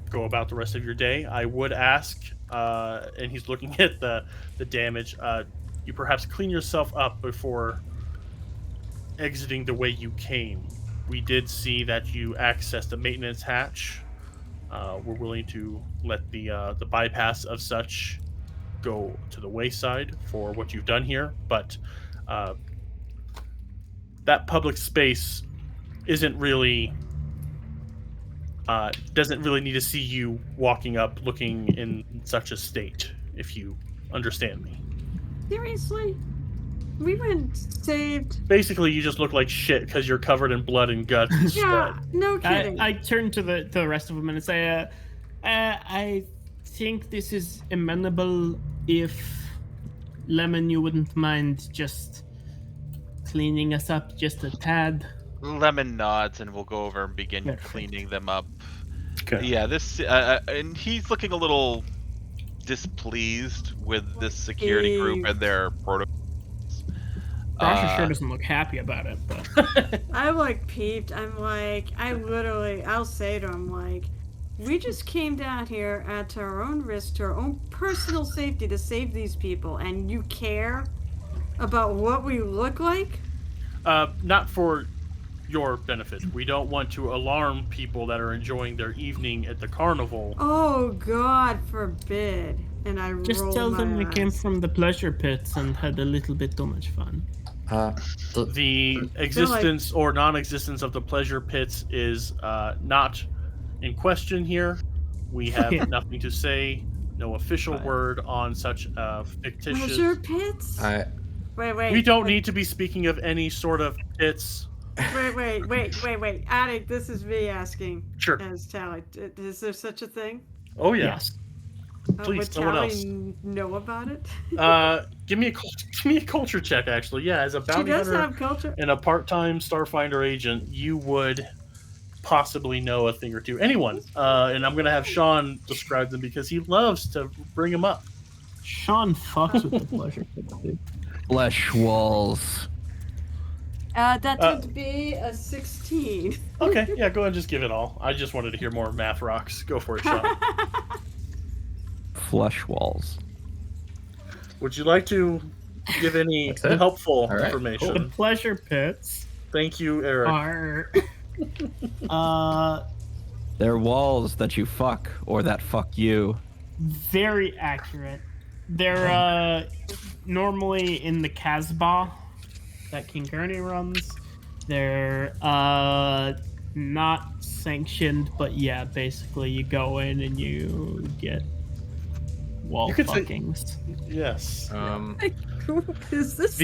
go about the rest of your day. I would ask, and he's looking at the damage, you perhaps clean yourself up before exiting the way you came. We did see that you accessed a maintenance hatch. We're willing to let the bypass of such go to the wayside for what you've done here, but that public space isn't really doesn't really need to see you walking up looking in such a state, if you understand me. Seriously? We went saved. Basically, you just look like shit because you're covered in blood and guts. And Yeah, no kidding. I turn to the rest of them and say, I think this is amenable if, Lemon, you wouldn't mind just cleaning us up just a tad. Lemon nods, and we'll go over and begin Perfect. cleaning them up. Okay. Yeah, this and he's looking a little displeased with this security group and their protocols. Rasha sure doesn't look happy about it, but I'm like peeved. I'm like, I'll say to him, like, we just came down here at our own risk, to our own personal safety, to save these people, and you care about what we look like? Not for your benefit. We don't want to alarm people that are enjoying their evening at the carnival. Oh, God forbid. And I just roll tell them my we came eyes. from the pleasure pits and had a little bit too much fun. The existence or non-existence of the pleasure pits is not in question here. We have Yeah. nothing to say. No official word on such fictitious... Pleasure pits? Wait. We don't need to be speaking of any sort of pits. Wait. Attic, this is me asking. Sure. As Tally, is there such a thing? Oh yeah. Yes. Please, would someone Tally else. know about it? Give me a culture check. Actually, yeah. As a She bounty does hunter have culture. and a part-time Starfinder agent, you would possibly know a thing or two. Anyone. And I'm gonna have Sean describe them because he loves to bring them up. Sean fucks with the pleasure pits, dude. Flesh walls. That would be a 16. Okay, yeah. Go ahead and just give it all. I just wanted to hear more math rocks. Go for it, Sean. Flesh walls. Would you like to give any That's it? helpful All right, information? The pleasure pits Thank you, Eric. are They're walls that you fuck or that fuck you. very accurate. They're normally in the Casbah that King Kearney runs. They're not sanctioned, but yeah, basically you go in and you get wall You could say- fuckings. Yes. Who is this?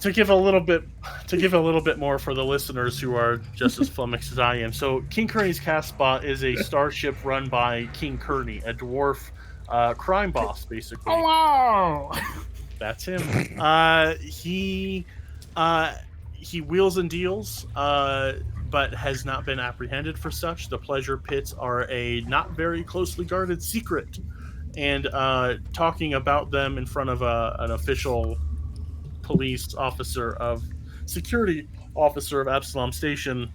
To give a little bit more for the listeners who are just as flummoxed as I am. So King Kearney's Casbah is a starship run by King Kearney, a dwarf crime boss, basically. Hello! That's him. He wheels and deals, but has not been apprehended for such. The pleasure pits are a not very closely guarded secret, and talking about them in front of an official police officer of security officer of Absalom Station,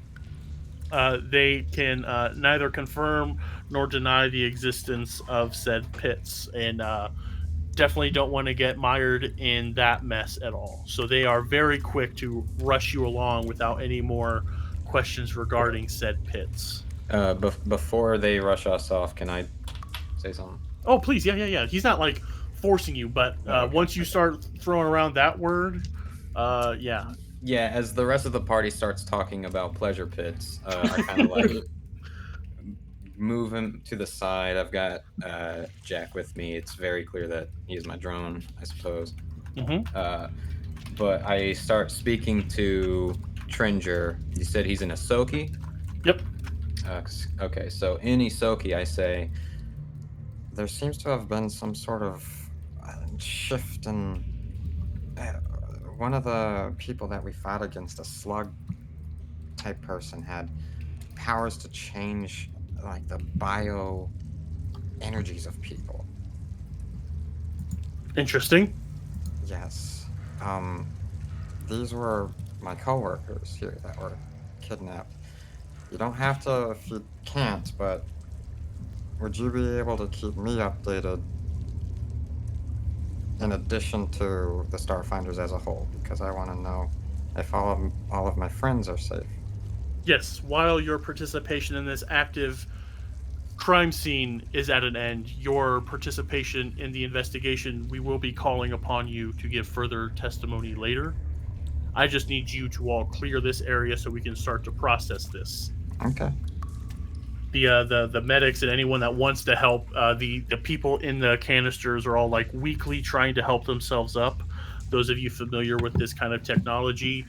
they can neither confirm nor deny the existence of said pits, and definitely don't want to get mired in that mess at all. So they are very quick to rush you along without any more questions regarding said pits. Before they rush us off, can I say something? Oh, please, yeah. He's not like forcing you, but once you start throwing around that word, yeah. Yeah, as the rest of the party starts talking about pleasure pits, I kind of like move him to the side. I've got Jack with me. It's very clear that he is my drone, I suppose. Mm-hmm. But I start speaking to Tringer. You said he's in Isoki? Yep. Okay, so in Isoki, I say, there seems to have been some sort of shift in one of the people that we fought against, a slug type person, had powers to change like the bio energies of people. Interesting. Yes. These were my coworkers here that were kidnapped. You don't have to if you can't, but would you be able to keep me updated in addition to the Starfinders as a whole? Because I want to know if all of my friends are safe. Yes, while your participation in this active crime scene is at an end, your participation in the investigation, we will be calling upon you to give further testimony later. I just need you to all clear this area so we can start to process this. Okay. The medics and anyone that wants to help, the people in the canisters are all like weakly trying to help themselves up. Those of you familiar with this kind of technology,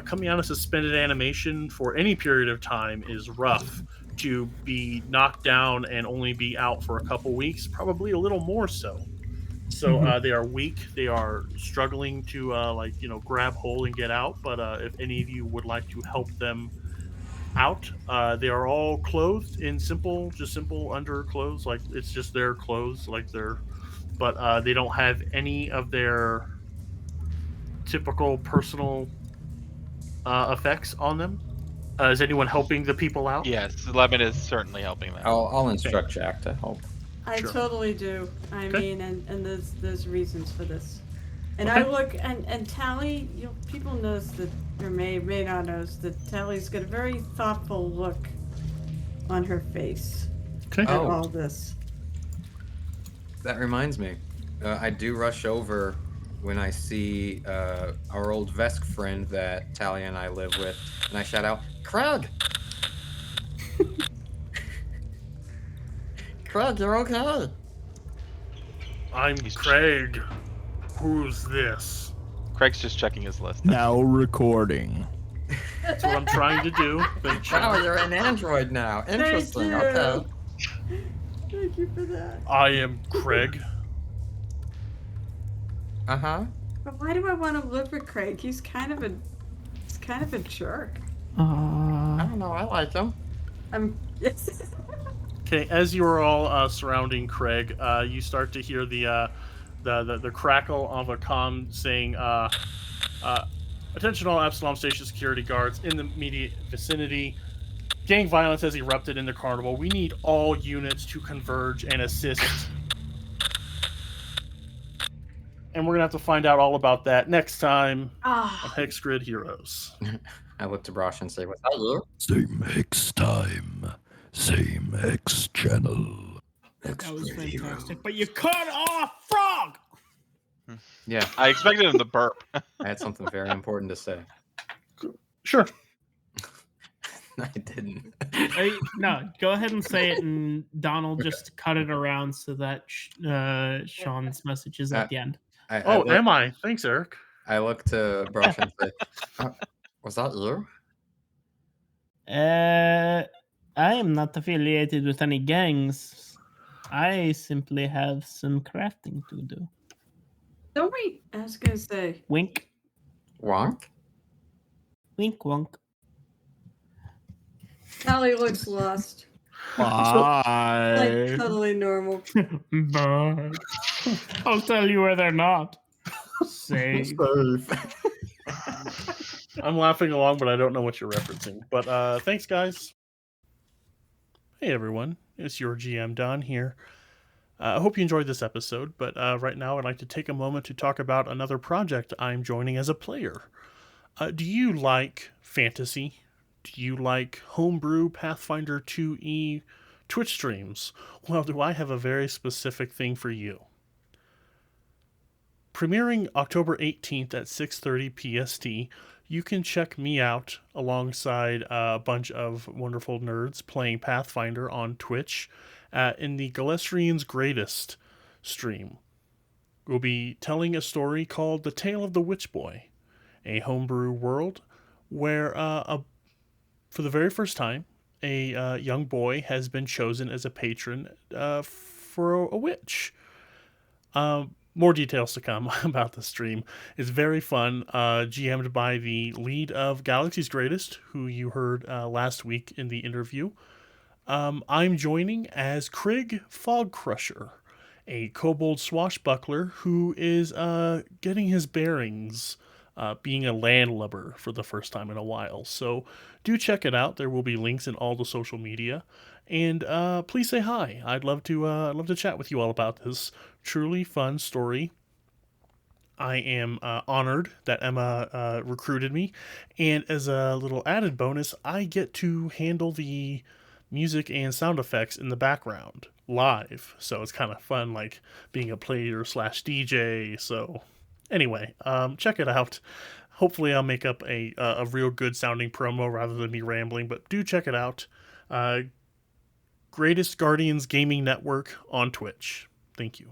coming out of suspended animation for any period of time is rough. To be knocked down and only be out for a couple weeks, probably a little more so. So they are weak. They are struggling to grab hold and get out. But if any of you would like to help them out, they are all clothed in simple underclothes. Like it's just their clothes, but they don't have any of their typical personal effects on them. Is anyone helping the people out? Yes, Lemon is certainly helping them. I'll instruct Jack to help. I Sure. totally do. I Okay. mean, and there's reasons for this. And Okay. I look, and Tally, people knows that, or may not knows that Tally's got a very thoughtful look on her face Okay. at Oh. all this. That reminds me. I do rush over when I see our old Vesk friend that Talia and I live with, and I shout out, Craig! Craig, you're okay! I'm Craig. Who's this? Craig's just checking his list. Now recording. That's what I'm trying to do. Thank you. Wow, you're an android now. Interesting. you. Okay. Thank you for that. I am Craig. Uh huh. But why do I want to live with Craig? He's kind of a jerk. I don't know. I like him. I'm. Okay, as you are all surrounding Craig, you start to hear the crackle of a comm saying, "Attention all Absalom Station security guards in the immediate vicinity. Gang violence has erupted in the carnival. We need all units to converge and assist." And we're gonna have to find out all about that next time on Hex Grid Heroes. I look to Brosh and say, "Was that you?" Same Hex time, same Hex channel. That was fantastic. But you cut off Frog! Yeah, I expected him to burp. I had something very important to say. Sure. I didn't. No, go ahead and say it, and Donald just cut it around so that Sean's message is at the end. Am I? Thanks, Eric. I look to Brosh and say, "Was that you?" I am not affiliated with any gangs. I simply have some crafting to do. Don't we? I was gonna say. Wink. Wonk? Wink wonk. Callie looks lost. Bye. Like totally normal. But I'll tell you where they're not. Safe. I'm laughing along, but I don't know what you're referencing. But thanks, guys. Hey, everyone. It's your GM, Don, here. I hope you enjoyed this episode, but right now I'd like to take a moment to talk about another project I'm joining as a player. Do you like fantasy? Do you like homebrew Pathfinder 2E Twitch streams? Well, do I have a very specific thing for you. Premiering October 18th at 6:30 PST, you can check me out alongside a bunch of wonderful nerds playing Pathfinder on Twitch in the Galestrian's Greatest stream. We'll be telling a story called The Tale of the Witch Boy, a homebrew world where for the very first time, a young boy has been chosen as a patron for a witch. More details to come about the stream. It's very fun, GM'd by the lead of Galaxy's Greatest, who you heard last week in the interview. I'm joining as Craig Fogcrusher, a kobold swashbuckler who is getting his bearings being a landlubber for the first time in a while. So do check it out. There will be links in all the social media. And please say hi. I'd love to chat with you all about this truly fun story. I am honored that Emma recruited me. And as a little added bonus, I get to handle the music and sound effects in the background live. So it's kind of fun, like being a player / DJ. So anyway, check it out. Hopefully I'll make up a real good sounding promo rather than me rambling, but do check it out. Greatest Guardians Gaming Network on Twitch. Thank you.